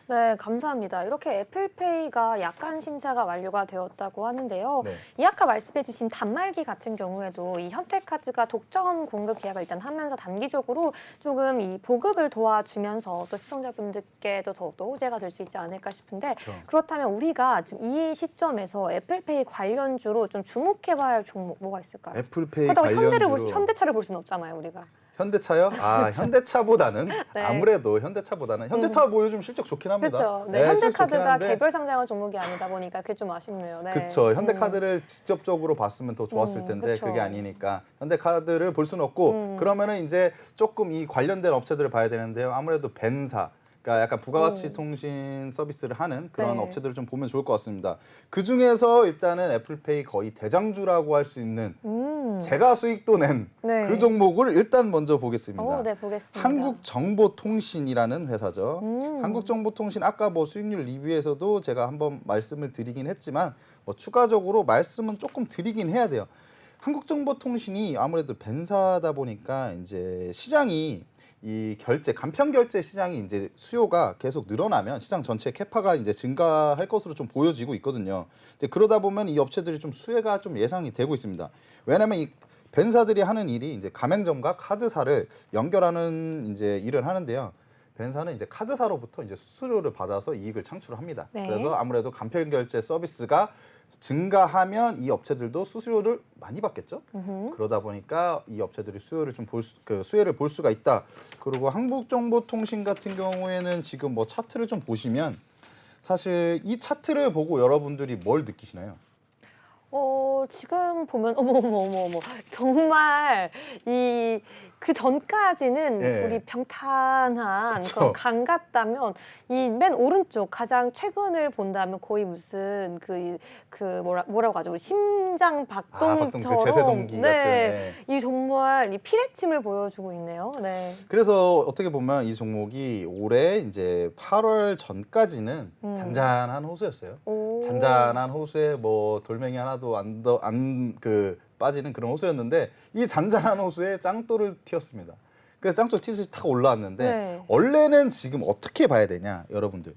네, 감사합니다. 이렇게 애플페이가 약관 심사가 완료가 되었다고 하는데요. 네. 이 아까 말씀해주신 단말기 같은 경우에도 이 현대카드가 독점 공급 계약을 일단 하면서 단기적으로 조금 이 보급을 도와주면서 또 시청자분들께도 더욱더 호재가 될 수 있지 않을까 싶은데 그렇죠. 그렇다면 우리가 지금 이 시점에서 애플페이 관련주로 좀 주목해봐야 할 종목 뭐가 있을까요? 애플페이 그렇다고 관련주로 현대차를 볼 수는 없잖아요, 우리가. 현대차요? 아, 현대차보다는 네. 아무래도 현대차 뭐 요즘 실적 좋긴 합니다. 그렇죠. 네, 실적 좋긴 현대카드가 한데 개별 상장한 종목이 아니다 보니까 그게 좀 아쉽네요. 네. 그쵸. 현대카드를 직접적으로 봤으면 더 좋았을 텐데 그쵸. 그게 아니니까 현대카드를 볼 수는 없고 그러면은 이제 조금 이 관련된 업체들을 봐야 되는데요. 아무래도 벤사, 그러니까 약간 부가가치 통신 서비스를 하는 그런 네. 업체들을 좀 보면 좋을 것 같습니다. 그 중에서 일단은 애플페이 거의 대장주라고 할 수 있는 제가 수익도 낸 그 네. 종목을 일단 먼저 보겠습니다. 네, 보겠습니다. 한국정보통신이라는 회사죠. 한국정보통신 아까 뭐 수익률 리뷰에서도 제가 한번 말씀을 드리긴 했지만 뭐 추가적으로 말씀은 조금 드리긴 해야 돼요. 한국정보통신이 아무래도 벤사다 보니까 이제 시장이 이 간편 결제 시장이 이제 수요가 계속 늘어나면 시장 전체 캐파가 이제 증가할 것으로 좀 보여지고 있거든요. 이제 그러다 보면 이 업체들이 좀 수혜가 좀 예상이 되고 있습니다. 왜냐하면 이 벤사들이 하는 일이 이제 가맹점과 카드사를 연결하는 이제 일을 하는데요. 벤사는 이제 카드사로부터 이제 수수료를 받아서 이익을 창출합니다. 네. 그래서 아무래도 간편 결제 서비스가 증가하면 이 업체들도 수수료를 많이 받겠죠. 그러다 보니까 이 업체들이 수혜를 볼 수가 있다. 그리고 한국정보통신 같은 경우에는 지금 뭐 차트를 좀 보시면 사실 이 차트를 보고 여러분들이 뭘 느끼시나요? 지금 보면 어머 정말 이 그 전까지는 예. 우리 병탄한 그쵸. 그런 강 같다면 이 맨 오른쪽 가장 최근을 본다면 거의 무슨 뭐라고 하죠? 우리 심장 박동 그 박동처럼 제세동기 같은. 네. 예. 이 정말 이 피레침을 보여주고 있네요. 네. 그래서 어떻게 보면 이 종목이 올해 이제 8월 전까지는 잔잔한 호수였어요. 오. 잔잔한 호수에 뭐 돌멩이 하나도 안 빠지는 그런 호수였는데 이 잔잔한 호수에 짱돌을 튀었습니다. 그래서 짱돌 튀듯이 탁 올라왔는데 네. 원래는 지금 어떻게 봐야 되냐, 여러분들.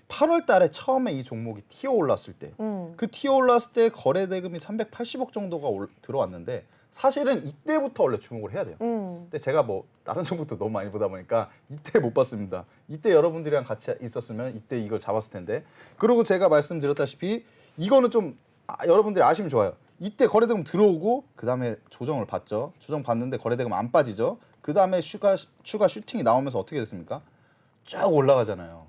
8월 달에 처음에 이 종목이 튀어 올랐을 때 그 튀어 올랐을 때 거래 대금이 380억 정도가 들어왔는데 사실은 이때부터 원래 주목을 해야 돼요. 근데 제가 뭐 다른 종목도 너무 많이 보다 보니까 이때 못 봤습니다. 이때 여러분들이랑 같이 있었으면 이때 이걸 잡았을 텐데. 그리고 제가 말씀드렸다시피 이거는 좀 여러분들이 아시면 좋아요. 이때 거래대금 들어오고 그 다음에 조정을 받죠. 조정 받는데 거래대금 안 빠지죠. 그 다음에 추가 슈팅이 나오면서 어떻게 됐습니까? 쭉 올라가잖아요.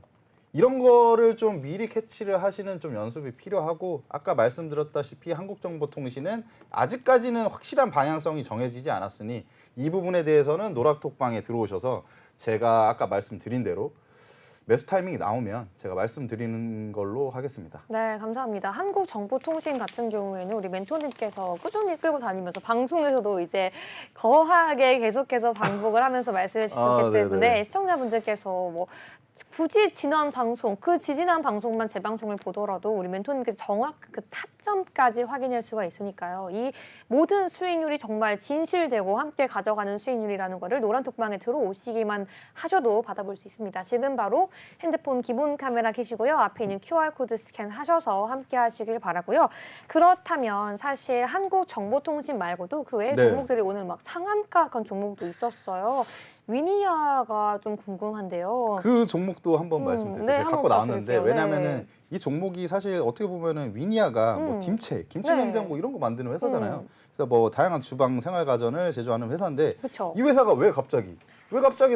이런 거를 좀 미리 캐치를 하시는 좀 연습이 필요하고, 아까 말씀드렸다시피 한국정보통신은 아직까지는 확실한 방향성이 정해지지 않았으니 이 부분에 대해서는 노락톡방에 들어오셔서 제가 아까 말씀드린 대로 매수 타이밍이 나오면 제가 말씀드리는 걸로 하겠습니다. 네, 감사합니다. 한국정보통신 같은 경우에는 우리 멘토님께서 꾸준히 끌고 다니면서 방송에서도 이제 거하게 계속해서 반복을 하면서 말씀해 주셨기 때문에 네네. 시청자분들께서 뭐 굳이 지난 방송, 그 지지난 방송만 재방송을 보더라도 우리 멘토님께서 정확 그 타점까지 확인할 수가 있으니까요. 이 모든 수익률이 정말 진실되고 함께 가져가는 수익률이라는 거를 노란톡방에 들어오시기만 하셔도 받아볼 수 있습니다. 지금 바로 핸드폰 기본 카메라 켜시고요. 앞에 있는 QR코드 스캔하셔서 함께 하시길 바라고요. 그렇다면 사실 한국정보통신 말고도 그 외의 네. 종목들이 오늘 막 상한가 간 종목도 있었어요. 위니아가 좀 궁금한데요. 그 종목도 한번 말씀드릴게요. 네, 제가 한번 갖고 나왔는데, 부탁드릴게요. 왜냐면은 네. 이 종목이 사실 어떻게 보면은 위니아가 뭐 김치 네. 냉장고 이런 거 만드는 회사잖아요. 그래서 뭐 다양한 주방 생활 가전을 제조하는 회사인데 그렇죠. 이 회사가 왜 갑자기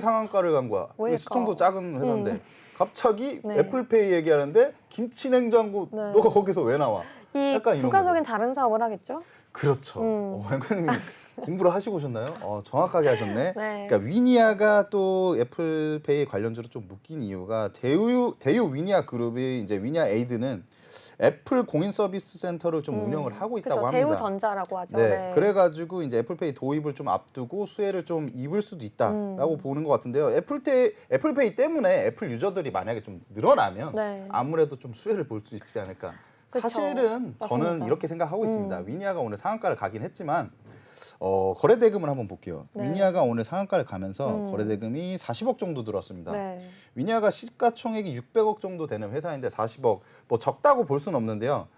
상한가를 간 거야? 왜일까? 시총도 작은 회사인데 갑자기 네. 애플페이 얘기하는데 김치 냉장고 네. 너가 거기서 왜 나와? 이 약간 이런 부가적인 다른 사업을 하겠죠? 그렇죠. 원장님이 공부를 하시고 오셨나요? 정확하게 하셨네. 네. 그러니까 위니아가 또 애플페이 관련주로 좀 묶인 이유가 대유 위니아 그룹이 이제 위니아 에이드는 애플 공인 서비스 센터를 좀 운영을 하고 있다고 그쵸, 합니다. 대우전자라고 하죠. 네, 그래가지고 이제 애플페이 도입을 좀 앞두고 수혜를 좀 입을 수도 있다라고 보는 것 같은데요. 애플페이 때문에 애플 유저들이 만약에 좀 늘어나면 네. 아무래도 좀 수혜를 볼 수 있지 않을까. 그쵸. 사실은 저는 맞습니다. 이렇게 생각하고 있습니다. 위니아가 오늘 상한가를 가긴 했지만 거래 대금을 한번 볼게요. 네. 위니아가 오늘 상한가를 가면서 거래 대금이 40억 정도 들었습니다. 네. 위니아가 시가총액이 600억 정도 되는 회사인데 40억 뭐 적다고 볼 수는 없는데요.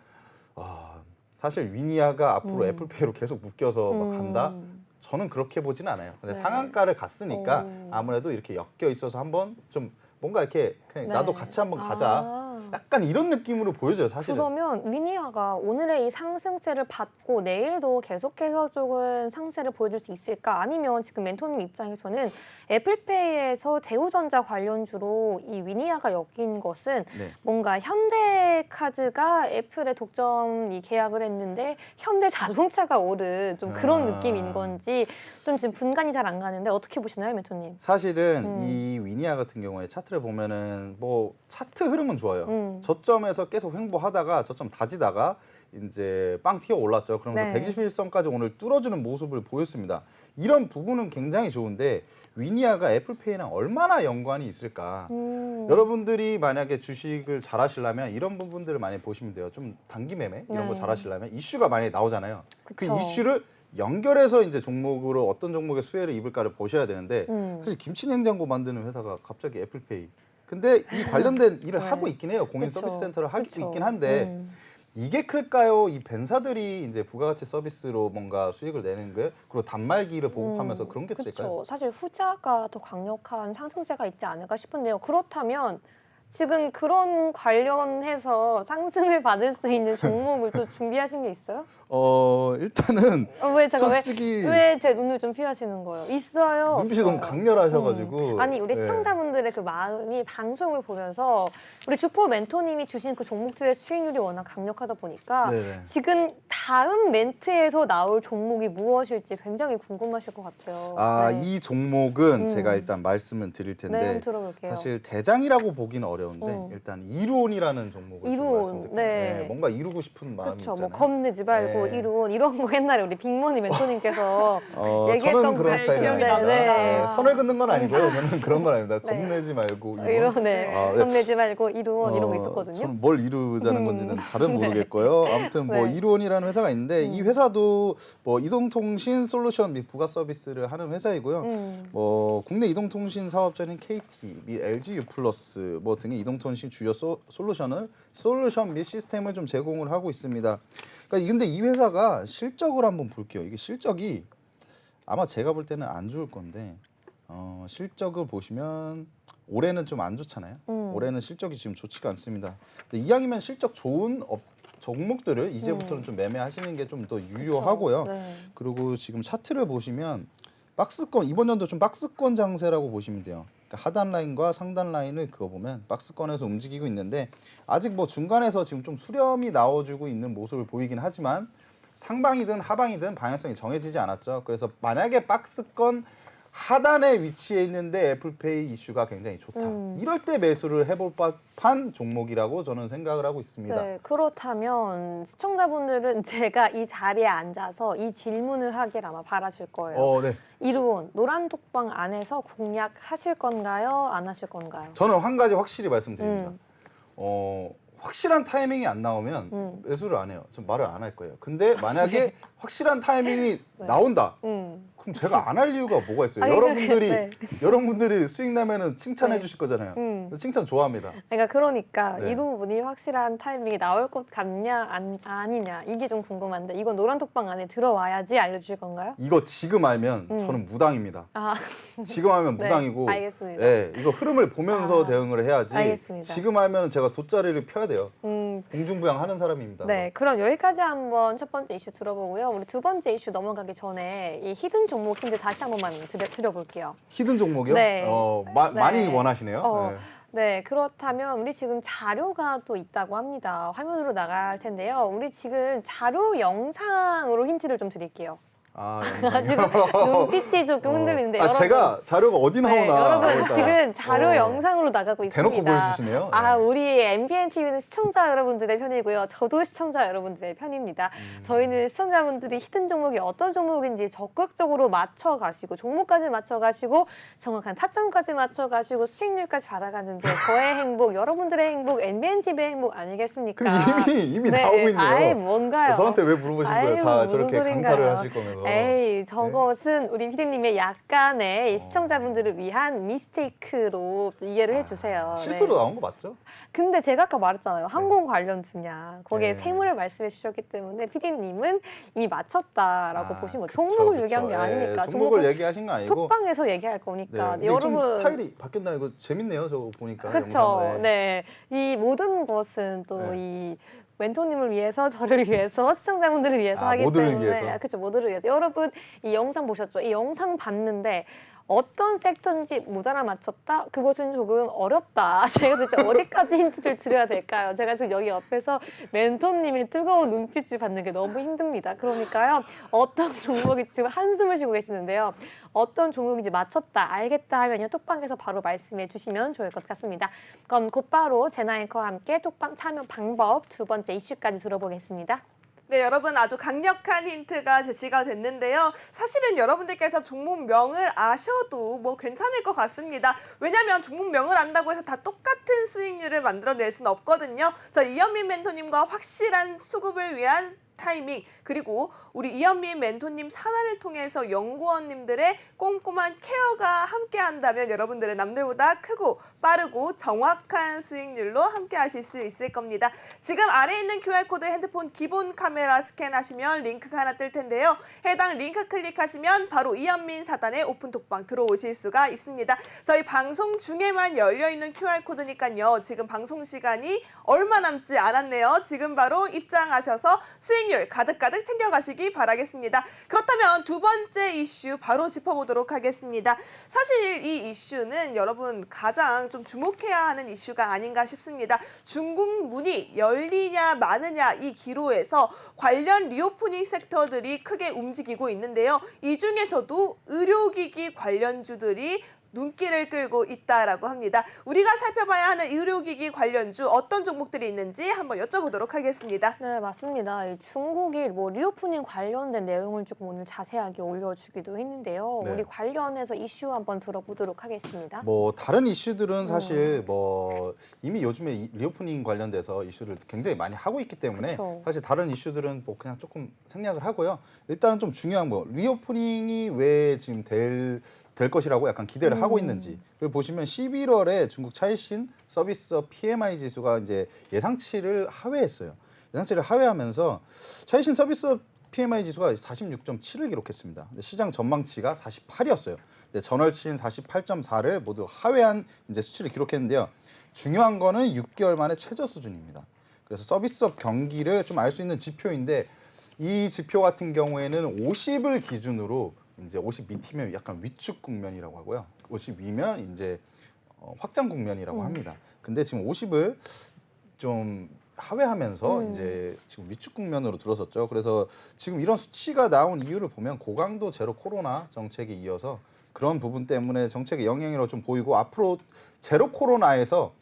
사실 위니아가 앞으로 애플페이로 계속 묶여서 막 간다? 저는 그렇게 보진 않아요. 근데 네. 상한가를 갔으니까 오. 아무래도 이렇게 엮여 있어서 한번 좀 뭔가 이렇게 그냥 네. 나도 같이 한번 가자. 약간 이런 느낌으로 보여져요, 사실은. 그러면 위니아가 오늘의 이 상승세를 받고 내일도 계속해서 조금 상세를 보여줄 수 있을까? 아니면 지금 멘토님 입장에서는 애플페이에서 대우전자 관련주로 이 위니아가 엮인 것은 네. 뭔가 현대카드가 애플에 독점 이 계약을 했는데 현대자동차가 오른 좀 그런 느낌인 건지 좀 지금 분간이 잘 안 가는데 어떻게 보시나요, 멘토님? 사실은 이 위니아 같은 경우에 차트를 보면은 뭐 차트 흐름은 좋아요. 저점에서 계속 횡보하다가 저점 다지다가 이제 빵 튀어 올랐죠. 그러면서 네. 121선까지 오늘 뚫어주는 모습을 보였습니다. 이런 부분은 굉장히 좋은데 위니아가 애플페이랑 얼마나 연관이 있을까? 여러분들이 만약에 주식을 잘 하시려면 이런 부분들을 많이 보시면 돼요. 좀 단기 매매 이런 거 네. 잘 하시려면 이슈가 많이 나오잖아요. 그쵸. 그 이슈를 연결해서 이제 종목으로 어떤 종목의 수혜를 입을까를 보셔야 되는데 사실 김치 냉장고 만드는 회사가 갑자기 애플페이. 근데 이 관련된 일을 네. 하고 있긴 해요. 공인 그쵸. 서비스 센터를 하고 그쵸. 있긴 한데 이게 클까요? 이 벤사들이 이제 부가가치 서비스로 뭔가 수익을 내는 게 그리고 단말기를 보급하면서 그런 게 있을까요? 그쵸. 사실 후자가 더 강력한 상승세가 있지 않을까 싶은데요. 그렇다면 지금 그런 관련해서 상승을 받을 수 있는 종목을 또 준비하신 게 있어요? 일단은 왜 제가 솔직히 왜 제 눈을 좀 피하시는 거예요? 있어요. 눈빛이 너무 없어요? 강렬하셔가지고 아니 우리 네. 시청자분들의 그 마음이 방송을 보면서 우리 주포 멘토님이 주신 그 종목들의 수익률이 워낙 강력하다 보니까 네네. 지금 다음 멘트에서 나올 종목이 무엇일지 굉장히 궁금하실 것 같아요. 네. 이 종목은 음. 제가 일단 말씀을 드릴 네, 텐데 한번 들어볼게요. 사실 대장이라고 보기는 어려운데 일단 이루온이라는 종목을 좀 이루온, 말씀드릴게요. 네. 뭔가 이루고 싶은 마음이 그렇죠. 있잖아요. 뭐 겁내지 말고 네. 이루온 이런 거 옛날에 우리 빅머니 멘토님께서 얘기했던 저는 그런 네, 스타일이 기억이 아닙니다. 납니다. 네, 선을 긋는 건 아니고요. 저는 그런 건 아닙니다. 네. 겁내지 말고 이루온. 이루온에 아, 네. 겁내지 말고 이루온 이런 거 있었거든요. 저는 뭘 이루자는 건지는 잘은 모르겠고요. 아무튼 뭐 네. 이루온이라는 회사가 있는데 이 회사도 뭐 이동통신 솔루션 및 부가 서비스를 하는 회사이고요. 뭐 국내 이동통신 사업자인 KT 및 LG U+ 뭐 등의 이동통신 주요 솔루션 및 시스템을 좀 제공을 하고 있습니다. 그러니까 근데 이 회사가 실적을 한번 볼게요. 이게 실적이 아마 제가 볼 때는 안 좋을 건데 실적을 보시면 올해는 좀 안 좋잖아요. 올해는 실적이 지금 좋지가 않습니다. 근데 이왕이면 실적 좋은 종목들을 이제부터는 좀 매매하시는 게 좀 더 유효하고요. 네. 그리고 지금 차트를 보시면 박스권 이번 연도 좀 박스권 장세라고 보시면 돼요. 그러니까 하단 라인과 상단 라인을 그거 보면 박스권에서 움직이고 있는데 아직 뭐 중간에서 지금 좀 수렴이 나와주고 있는 모습을 보이긴 하지만 상방이든 하방이든 방향성이 정해지지 않았죠. 그래서 만약에 박스권 하단에 위치해 있는데 애플페이 이슈가 굉장히 좋다. 이럴 때 매수를 해볼 법한 종목이라고 저는 생각을 하고 있습니다. 네, 그렇다면 시청자분들은 제가 이 자리에 앉아서 이 질문을 하길 아마 바라실 거예요. 네. 이루온 노란 톡방 안에서 공략하실 건가요? 안 하실 건가요? 저는 한 가지 확실히 말씀드립니다. 확실한 타이밍이 안 나오면 매수를 안 해요. 전 말을 안 할 거예요. 근데 만약에 확실한 타이밍이 나온다. 그럼 제가 안 할 이유가 뭐가 있어요? 아니, 여러분들이 네. 여러분들이 수익 나면은 칭찬해 네. 주실 거잖아요. 칭찬 좋아합니다. 그러니까 네. 이루온이 확실한 타이밍이 나올 것 같냐 아니냐 이게 좀 궁금한데 이건 노란 톡방 안에 들어와야지 알려주실 건가요? 이거 지금 알면 저는 무당입니다. 아, 지금 알면 네, 무당이고, 알겠습니다. 예, 이거 흐름을 보면서 대응을 해야지. 알겠습니다. 지금 알면 제가 돗자리를 펴야 돼요. 공중부양하는 사람입니다. 네, 그럼 여기까지 한번 첫 번째 이슈 들어보고요. 우리 두 번째 이슈 넘어가기 전에 이 히든 종목 힌트 다시 한 번만 드려볼게요. 히든 종목이요? 네. 많이 네. 원하시네요. 네, 그렇다면 우리 지금 자료가 또 있다고 합니다. 화면으로 나갈 텐데요. 우리 지금 자료 영상으로 힌트를 좀 드릴게요. 지금 눈빛이 조금 흔들리는데 여러분, 제가 자료가 어디 나오나. 여러분 일단. 지금 자료 영상으로 나가고 있습니다. 대놓고 보여주시네요. 우리 MBN TV는 시청자 여러분들의 편이고요. 저도 시청자 여러분들의 편입니다. 저희는 시청자분들이 히든 종목이 어떤 종목인지 적극적으로 맞춰가시고 종목까지 맞춰가시고 정확한 타점까지 맞춰가시고 수익률까지 받아가는 게 저의 행복, 여러분들의 행복, MBN TV의 행복 아니겠습니까? 이미 나오고 있네요. 아이 뭔가요? 저한테 왜 물어보신 거예요? 다 무슨 저렇게 소린가요? 강타를 하실 거면서. 에이, 저것은 우리 피디님의 약간의 이 시청자분들을 위한 미스테이크로 이해를 해주세요. 실수로 네. 나온 거 맞죠? 근데 제가 아까 말했잖아요. 항공 관련 분야. 거기에 네. 세무를 말씀해 주셨기 때문에 피디님은 이미 맞췄다라고 보신 거죠. 그쵸, 종목을 그쵸. 얘기한 게 아니니까. 종목을 얘기하신 거 아니고. 톡방에서 얘기할 거니까. 근데 여러분. 좀 스타일이 바뀌었나 이거 재밌네요. 저거 보니까. 그렇죠. 영상. 네. 이 모든 것은 또 이 멘토님을 위해서, 저를 위해서, 시청자분들을 위해서 하기 모두를 때문에 위해서. 그렇죠. 모두를 위해서. 여러분 이 영상 보셨죠? 이 영상 봤는데 어떤 섹터인지 못 알아맞혔다? 그것은 조금 어렵다. 제가 도대체 어디까지 힌트를 드려야 될까요? 제가 지금 여기 옆에서 멘토님의 뜨거운 눈빛을 받는 게 너무 힘듭니다. 그러니까요. 어떤 종목인지 지금 한숨을 쉬고 계시는데요. 어떤 종목인지 맞췄다, 알겠다 하면요. 톡방에서 바로 말씀해 주시면 좋을 것 같습니다. 그럼 곧바로 제나앵커와 함께 톡방 참여 방법 두 번째 이슈까지 들어보겠습니다. 네, 여러분 아주 강력한 힌트가 제시가 됐는데요. 사실은 여러분들께서 종목명을 아셔도 뭐 괜찮을 것 같습니다. 왜냐하면 종목명을 안다고 해서 다 똑같은 수익률을 만들어낼 수는 없거든요. 저 이현민 멘토님과 확실한 수급을 위한 타이밍 그리고 우리 이현민 멘토님 산하를 통해서 연구원님들의 꼼꼼한 케어가 함께한다면 여러분들은 남들보다 크고 빠르고 정확한 수익률로 함께하실 수 있을 겁니다. 지금 아래에 있는 QR코드 핸드폰 기본 카메라 스캔하시면 링크가 하나 뜰 텐데요. 해당 링크 클릭하시면 바로 이현민 사단의 오픈톡방 들어오실 수가 있습니다. 저희 방송 중에만 열려있는 QR코드니까요. 지금 방송 시간이 얼마 남지 않았네요. 지금 바로 입장하셔서 수익률 가득가득 챙겨가시기 바라겠습니다. 그렇다면 두 번째 이슈 바로 짚어보도록 하겠습니다. 사실 이 이슈는 여러분 가장 좀 주목해야 하는 이슈가 아닌가 싶습니다. 중국 문이 열리냐 마느냐 이 기로에서 관련 리오프닝 섹터들이 크게 움직이고 있는데요. 이 중에서도 의료기기 관련주들이 눈길을 끌고 있다라고 합니다. 우리가 살펴봐야 하는 의료기기 관련주 어떤 종목들이 있는지 한번 여쭤보도록 하겠습니다. 네, 맞습니다. 이 중국이 리오프닝 관련된 내용을 조금 오늘 자세하게 올려주기도 했는데요. 네. 우리 관련해서 이슈 한번 들어보도록 하겠습니다. 뭐 다른 이슈들은 사실 뭐 이미 요즘에 리오프닝 관련돼서 이슈를 굉장히 많이 하고 있기 때문에 그쵸. 사실 다른 이슈들은 뭐 그냥 조금 생략을 하고요. 일단은 좀 중요한 거 리오프닝이 왜 지금 될 것이라고 약간 기대를 하고 있는지 그걸 보시면 11월에 중국 차이신 서비스업 PMI 지수가 이제 예상치를 하회했어요. 예상치를 하회하면서 차이신 서비스업 PMI 지수가 46.7을 기록했습니다. 근데 시장 전망치가 48이었어요. 전월치인 48.4를 모두 하회한 이제 수치를 기록했는데요. 중요한 거는 6개월 만에 최저 수준입니다. 그래서 서비스업 경기를 좀 알 수 있는 지표인데 이 지표 같은 경우에는 50을 기준으로 이제 50 밑이면 약간 위축 국면이라고 하고요. 50 위면 이제 확장 국면이라고 합니다. 근데 지금 50을 좀 하회하면서 이제 지금 위축 국면으로 들어섰죠. 그래서 지금 이런 수치가 나온 이유를 보면 고강도 제로 코로나 정책에 이어서 그런 부분 때문에 정책의 영향이라고 좀 보이고 앞으로 제로 코로나에서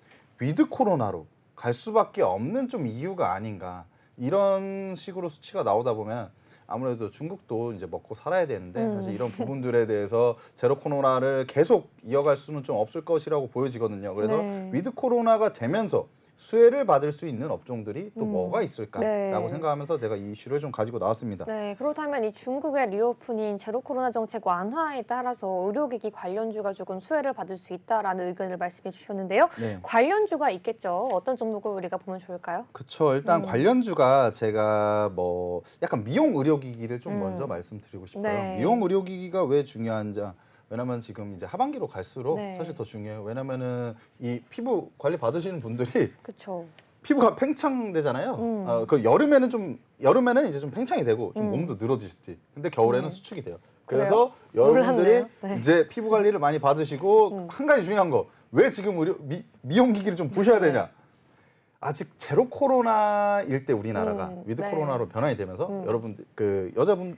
위드 코로나로 갈 수밖에 없는 좀 이유가 아닌가. 이런 식으로 수치가 나오다 보면 아무래도 중국도 이제 먹고 살아야 되는데 사실 이런 부분들에 대해서 제로 코로나를 계속 이어갈 수는 좀 없을 것이라고 보여지거든요. 그래서 네. 위드 코로나가 되면서 수혜를 받을 수 있는 업종들이 또 뭐가 있을까라고 네. 생각하면서 제가 이 이슈를 좀 가지고 나왔습니다. 네, 그렇다면 이 중국의 리오프닝 제로 코로나 정책 완화에 따라서 의료기기 관련주가 조금 수혜를 받을 수 있다라는 의견을 말씀해 주셨는데요. 네. 관련주가 있겠죠. 어떤 종목을 우리가 보면 좋을까요? 그쵸. 일단 관련주가 제가 뭐 약간 미용 의료기기를 좀 먼저 말씀드리고 싶어요. 네. 미용 의료기기가 왜 중요한지 왜냐면 지금 이제 하반기로 갈수록 네. 사실 더 중요해요. 왜냐면은 이 피부 관리 받으시는 분들이 그렇죠. 피부가 팽창되잖아요. 그 여름에는 이제 좀 팽창이 되고 좀 몸도 늘어지지. 근데 겨울에는 수축이 돼요. 그래서 여러분들이 몰랐네요. 네. 이제 피부 관리를 많이 받으시고 한 가지 중요한 거 왜 지금 미용 기기를 좀 보셔야 되냐? 아직 제로 코로나일 때 우리나라가 위드 네. 코로나로 변환이 되면서 여러분들 그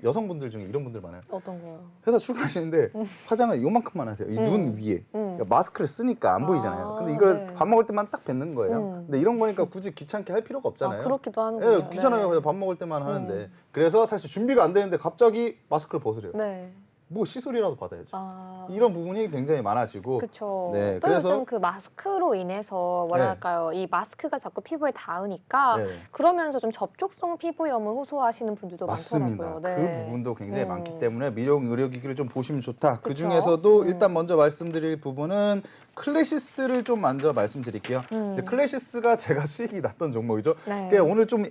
여성분들 중에 이런 분들 많아요. 어떤 거요? 회사 출근하시는데 화장을 요만큼만 하세요. 이 눈 위에. 그러니까 마스크를 쓰니까 안 보이잖아요. 근데 이걸 네. 밥 먹을 때만 딱 뱉는 거예요. 근데 이런 거니까 굳이 귀찮게 할 필요가 없잖아요. 그렇기도 하는군요. 예, 귀찮아요. 그냥 밥 먹을 때만 하는데. 그래서 사실 준비가 안 되는데 갑자기 마스크를 벗으래요. 네. 뭐 시술이라도 받아야죠. 아, 이런 부분이 굉장히 많아지고. 그렇죠. 네, 또 그래서- 요즘 그 마스크로 인해서 뭐랄까요, 이 마스크가 자꾸 피부에 닿으니까 네. 그러면서 좀 접촉성 피부염을 호소하시는 분들도 맞습니다. 많더라고요. 그 네. 부분도 굉장히 많기 때문에 미용 의료기기를 좀 보시면 좋다. 그 그쵸? 중에서도 일단 먼저 말씀드릴 부분은 클래시스를 좀 먼저 말씀드릴게요. 근데 클래시스가 제가 수익이 났던 종목이죠. 네. 그게 오늘 좀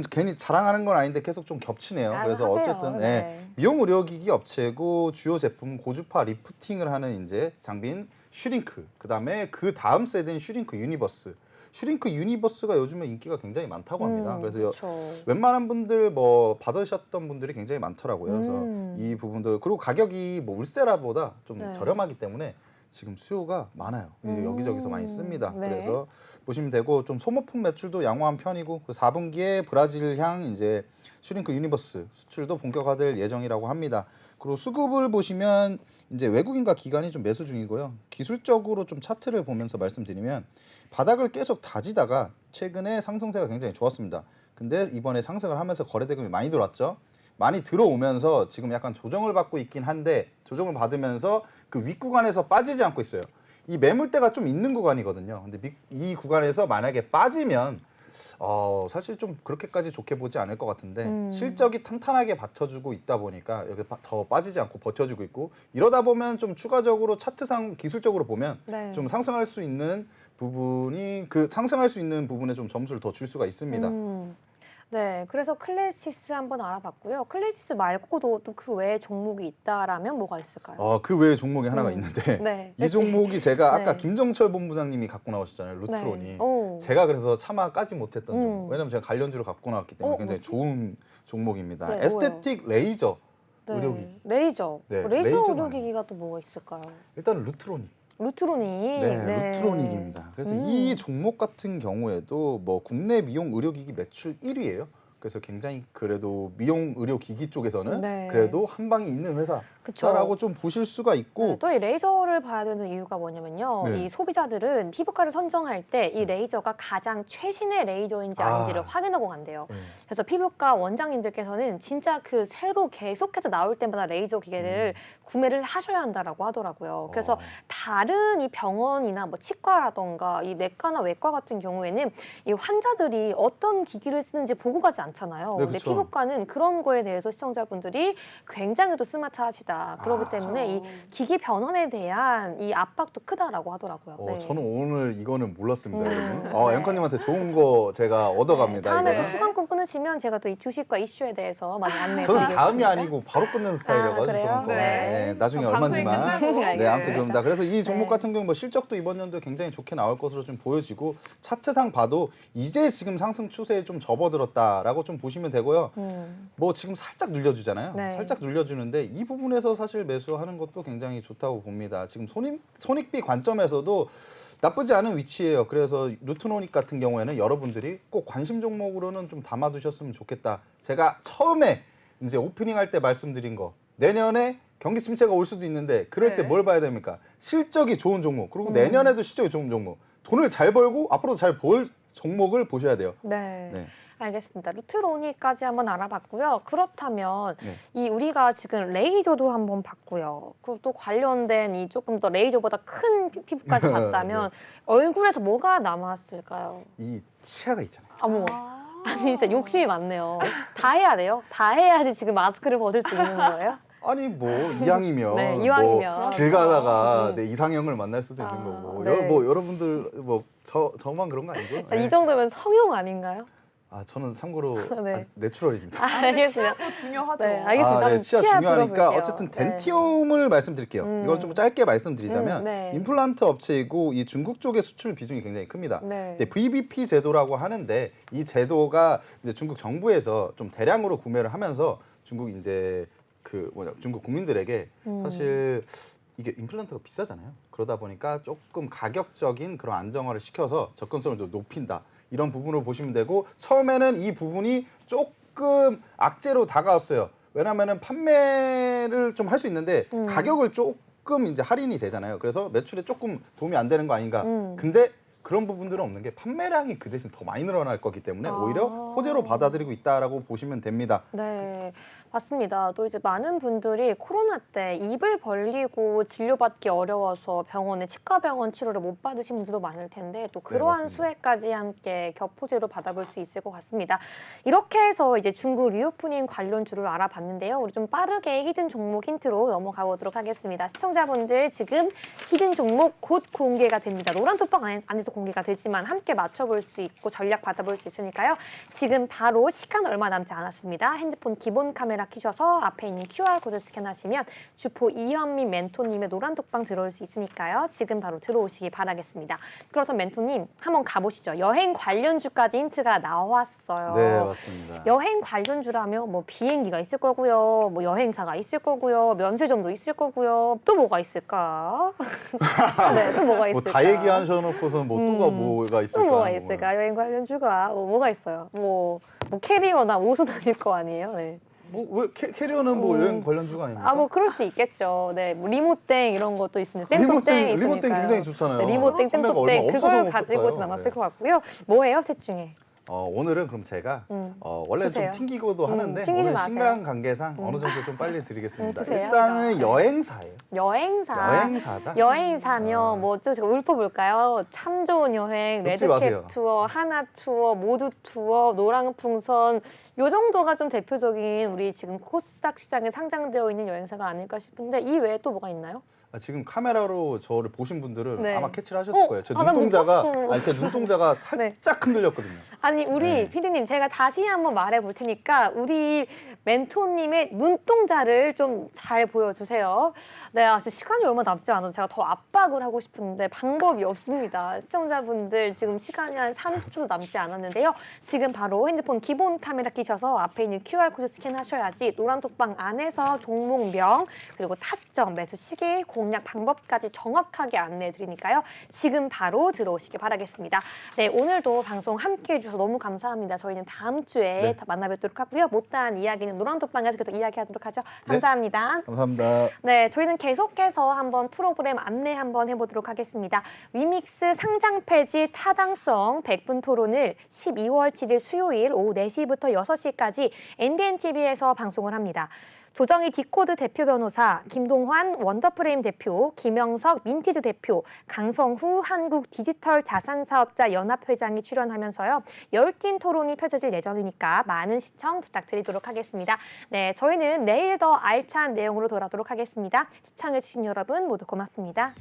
괜히 자랑하는 건 아닌데 계속 좀 겹치네요. 아, 그래서 하세요. 어쨌든 네. 미용 의료기기 업체고 주요 제품 고주파 리프팅을 하는 이제 장비인 슈링크. 그다음에 그 다음 세대인 슈링크 유니버스. 슈링크 유니버스가 요즘에 인기가 굉장히 많다고 합니다. 그래서 그렇죠. 웬만한 분들 뭐 받으셨던 분들이 굉장히 많더라고요. 그래서 이 부분들 그리고 가격이 뭐 울세라보다 좀 네. 저렴하기 때문에 지금 수요가 많아요. 이제 여기저기서 많이 씁니다. 네. 그래서 보시면 되고 좀 소모품 매출도 양호한 편이고 그 4분기에 브라질향 이제 슈링크 유니버스 수출도 본격화될 예정이라고 합니다. 그리고 수급을 보시면 이제 외국인과 기관이 좀 매수 중이고요. 기술적으로 좀 차트를 보면서 말씀드리면 바닥을 계속 다지다가 최근에 상승세가 굉장히 좋았습니다. 근데 이번에 상승을 하면서 거래 대금이 많이 들어왔죠. 많이 들어오면서 지금 약간 조정을 받고 있긴 한데 조정을 받으면서 그 윗구간에서 빠지지 않고 있어요. 이 매물대가 좀 있는 구간이거든요. 근데 이 구간에서 만약에 빠지면 사실 좀 그렇게까지 좋게 보지 않을 것 같은데 실적이 탄탄하게 받쳐주고 있다 보니까 여기 더 빠지지 않고 버텨주고 있고 이러다 보면 좀 추가적으로 차트상 기술적으로 보면 네. 좀 상승할 수 있는 부분이 상승할 수 있는 부분에 좀 점수를 더 줄 수가 있습니다. 네, 그래서 클래시스 한번 알아봤고요. 클래시스 말고도 또 그 외에 종목이 있다라면 뭐가 있을까요? 그 외에 종목이 하나가 있는데 네. 이 종목이 제가 아까 네. 김정철 본부장님이 갖고 나오셨잖아요. 루트론이. 네. 오. 제가 그래서 차마 까지 못했던 종목. 왜냐면 제가 관련주를 갖고 나왔기 때문에 굉장히 뭐지? 좋은 종목입니다. 네, 에스테틱 레이저 네. 의료기기. 레이저. 네, 레이저 레이저 의료기기가 또 뭐가 있을까요? 일단 루트로닉. 루트로닉. 네, 루트로닉입니다. 그래서 이 종목 같은 경우에도 뭐 국내 미용 의료기기 매출 1위예요. 그래서 굉장히 그래도 미용 의료기기 쪽에서는 네. 그래도 한 방이 있는 그쵸. 회사라고 좀 보실 수가 있고 네, 또 이 레이저를 봐야 되는 이유가 뭐냐면요. 네. 이 소비자들은 피부과를 선정할 때 이 레이저가 가장 최신의 레이저인지 아닌지를 확인하고 간대요. 그래서 피부과 원장님들께서는 진짜 그 새로 계속해서 나올 때마다 레이저 기계를 구매를 하셔야 한다라고 하더라고요. 그래서 다른 이 병원이나 뭐 치과라던가 이 내과나 외과 같은 경우에는 이 환자들이 어떤 기기를 쓰는지 보고 가지 않잖아요. 네, 근데 그쵸. 피부과는 그런 거에 대해서 시청자분들이 굉장히 또 스마트하시다. 그렇기 때문에 이 기기 변환에 대한 이 압박도 크다라고 하더라고요. 네. 저는 오늘 이거는 몰랐습니다. 네. 여러분. 앵커님한테 좋은 거 제가 얻어갑니다. 다음에 이거는. 또 수강권 끊으시면 제가 또 이 주식과 이슈에 대해서 많이 안내해 저는 드리겠습니다. 다음이 아니고 바로 끊는 스타일이라가지고 그래요? 저는 거. 네. 나중에 방송이 얼마지만 끝나고. 네, 아무튼 그럽니다. 그래서 이 종목 네. 같은 경우 뭐 실적도 이번 연도에 굉장히 좋게 나올 것으로 좀 보여지고 차트상 봐도 이제 지금 상승 추세에 좀 접어들었다라고 좀 보시면 되고요. 뭐 지금 살짝 눌려주잖아요. 네. 살짝 눌려주는데 이 부분에서 사실 매수하는 것도 굉장히 좋다고 봅니다. 지금 손익비 관점에서도 나쁘지 않은 위치예요. 그래서 루트노닉 같은 경우에는 여러분들이 꼭 관심 종목으로는 좀 담아두셨으면 좋겠다. 제가 처음에 이제 오프닝 할 때 말씀드린 거 내년에 경기 침체가 올 수도 있는데 그럴 때 네. 뭘 봐야 됩니까? 실적이 좋은 종목 그리고 내년에도 실적이 좋은 종목 돈을 잘 벌고 앞으로 잘 벌 종목을 보셔야 돼요. 네. 네. 알겠습니다. 루트로니까지 한번 알아봤고요. 그렇다면 네. 이 우리가 지금 레이저도 한번 봤고요. 그리고 또 관련된 이 조금 더 레이저보다 큰 피부까지 봤다면 얼굴에서 뭐가 남았을까요? 이 치아가 있잖아요. 어머. 아니 진짜 욕심이 많네요. 다 해야 돼요? 다 해야지 지금 마스크를 벗을 수 있는 거예요? 아니 뭐 이왕이면 네, 이왕이면. 뭐 길 가다가 음. 내 이상형을 만날 수도 있는 아, 거고 네. 뭐 여러분들 뭐 저만 그런 거 아니죠? 네. 이 정도면 성형 아닌가요? 저는 참고로 네. 내추럴입니다. 알겠습니다. 치아도 중요하죠. 네, 알겠습니다. 네, 그럼 치아 치아 중요하니까 들어볼게요. 어쨌든 네. 덴티움을 말씀드릴게요. 이걸 좀 짧게 말씀드리자면 네. 임플란트 업체이고 이 중국 쪽의 수출 비중이 굉장히 큽니다. 네. 네, VBP 제도라고 하는데 이 제도가 이제 중국 정부에서 좀 대량으로 구매를 하면서 중국 이제 중국 국민들에게 사실 이게 임플란트가 비싸잖아요. 그러다 보니까 조금 가격적인 그런 안정화를 시켜서 접근성을 좀 높인다. 이런 부분을 보시면 되고 처음에는 이 부분이 조금 악재로 다가왔어요. 왜냐하면은 판매를 좀 할 수 있는데 가격을 조금 이제 할인이 되잖아요. 그래서 매출에 조금 도움이 안 되는 거 아닌가. 근데 그런 부분들은 없는 게 판매량이 그 대신 더 많이 늘어날 거기 때문에 오히려 호재로 받아들이고 있다라고 보시면 됩니다. 네, 맞습니다. 또 이제 많은 분들이 코로나 때 입을 벌리고 진료받기 어려워서 병원에 치과병원 치료를 못 받으신 분들도 많을 텐데 또 그러한 맞습니다. 수혜까지 함께 겹호재로 받아볼 수 있을 것 같습니다. 이렇게 해서 이제 중국 리오프닝 관련주를 알아봤는데요. 우리 좀 빠르게 히든 종목 힌트로 넘어가 보도록 하겠습니다. 시청자분들 지금 히든 종목 곧 공개가 됩니다. 노란톡방 안에서 공개가 되지만 함께 맞춰볼 수 있고 전략 받아볼 수 있으니까요. 지금 바로 시간 얼마 남지 않았습니다. 핸드폰 기본 카메라 켜셔서 앞에 있는 QR코드 스캔하시면 주포 이현민 멘토님의 노란톡방 들어올 수 있으니까요. 지금 바로 들어오시기 바라겠습니다. 그렇다면 멘토님 한번 가보시죠. 여행 관련주까지 힌트가 나왔어요. 네, 맞습니다. 여행 관련주라면 뭐 비행기가 있을 거고요. 뭐 여행사가 있을 거고요. 면세점도 있을 거고요. 또 뭐가 있을까? 네, 또 뭐가 있을까? 뭐 다 얘기하셔놓고서 뭐 또가 뭐가 있을까? 또 뭐가 있을까? 여행 관련주가 뭐가 있어요? 뭐 캐리어나 옷은 아닐 거 아니에요? 네. 왜 캐리어는 뭐 여행 관련주가 아닙니까? 뭐 그럴 수 있겠죠. 네, 뭐 리모땡 이런 것도 있으니 샘소땡 리모땡 굉장히 좋잖아요. 네, 리모땡, 판매가 샘소땡 얼마 그걸 없어서 못 가지고 샀어요. 오진 않았을 네. 것 같고요. 뭐예요, 셋 중에? 오늘은 그럼 제가 원래 주세요. 좀 튕기고도 하는데 튕기지 오늘 마세요. 신간 관계상 어느 정도 좀 빨리 드리겠습니다. 주세요. 일단은 여행사예요. 여행사. 여행사다. 여행사면 뭐죠? 제가 읊어볼까요? 참 좋은 여행, 읊지 마세요. 레드캡 투어, 하나 투어, 모두 투어, 노랑풍선 요 정도가 좀 대표적인 우리 지금 코스닥 시장에 상장되어 있는 여행사가 아닐까 싶은데 이 외에 또 뭐가 있나요? 지금 카메라로 저를 보신 분들은 네. 아마 캐치를 하셨을 거예요. 제 난 눈동자가 못 봤어. 제 눈동자가 살짝 흔들렸거든요. 아니 우리 네. 피디님 제가 다시 한번 말해볼 테니까 우리 멘토님의 눈동자를 좀 잘 보여주세요. 네, 아직 시간이 얼마 남지 않아서 제가 더 압박을 하고 싶은데 방법이 없습니다. 시청자분들 지금 시간이 한 30초 남지 않았는데요. 지금 바로 핸드폰 기본 카메라 끼셔서 앞에 있는 QR코드 스캔하셔야지 노란톡방 안에서 종목명 그리고 타점, 매수 시기, 공략 방법까지 정확하게 안내해 드리니까요. 지금 바로 들어오시기 바라겠습니다. 네, 오늘도 방송 함께 해주셔서 너무 감사합니다. 저희는 다음 주에 네. 다 만나뵙도록 하고요. 못다한 이야기는 노란톡방에서 계속 이야기하도록 하죠. 감사합니다. 감사합니다. 네, 저희는 계속해서 한번 프로그램 안내 한번 해보도록 하겠습니다. 위믹스 상장 폐지 타당성 100분 토론을 12월 7일 수요일 오후 4시부터 6시까지 NBNTV에서 방송을 합니다. 조정희 디코드 대표 변호사, 김동환 원더프레임 대표, 김영석 민티즈 대표, 강성후 한국 디지털 자산사업자 연합회장이 출연하면서요. 열띤 토론이 펼쳐질 예정이니까 많은 시청 부탁드리도록 하겠습니다. 네, 저희는 내일 더 알찬 내용으로 돌아오도록 하겠습니다. 시청해주신 여러분 모두 고맙습니다.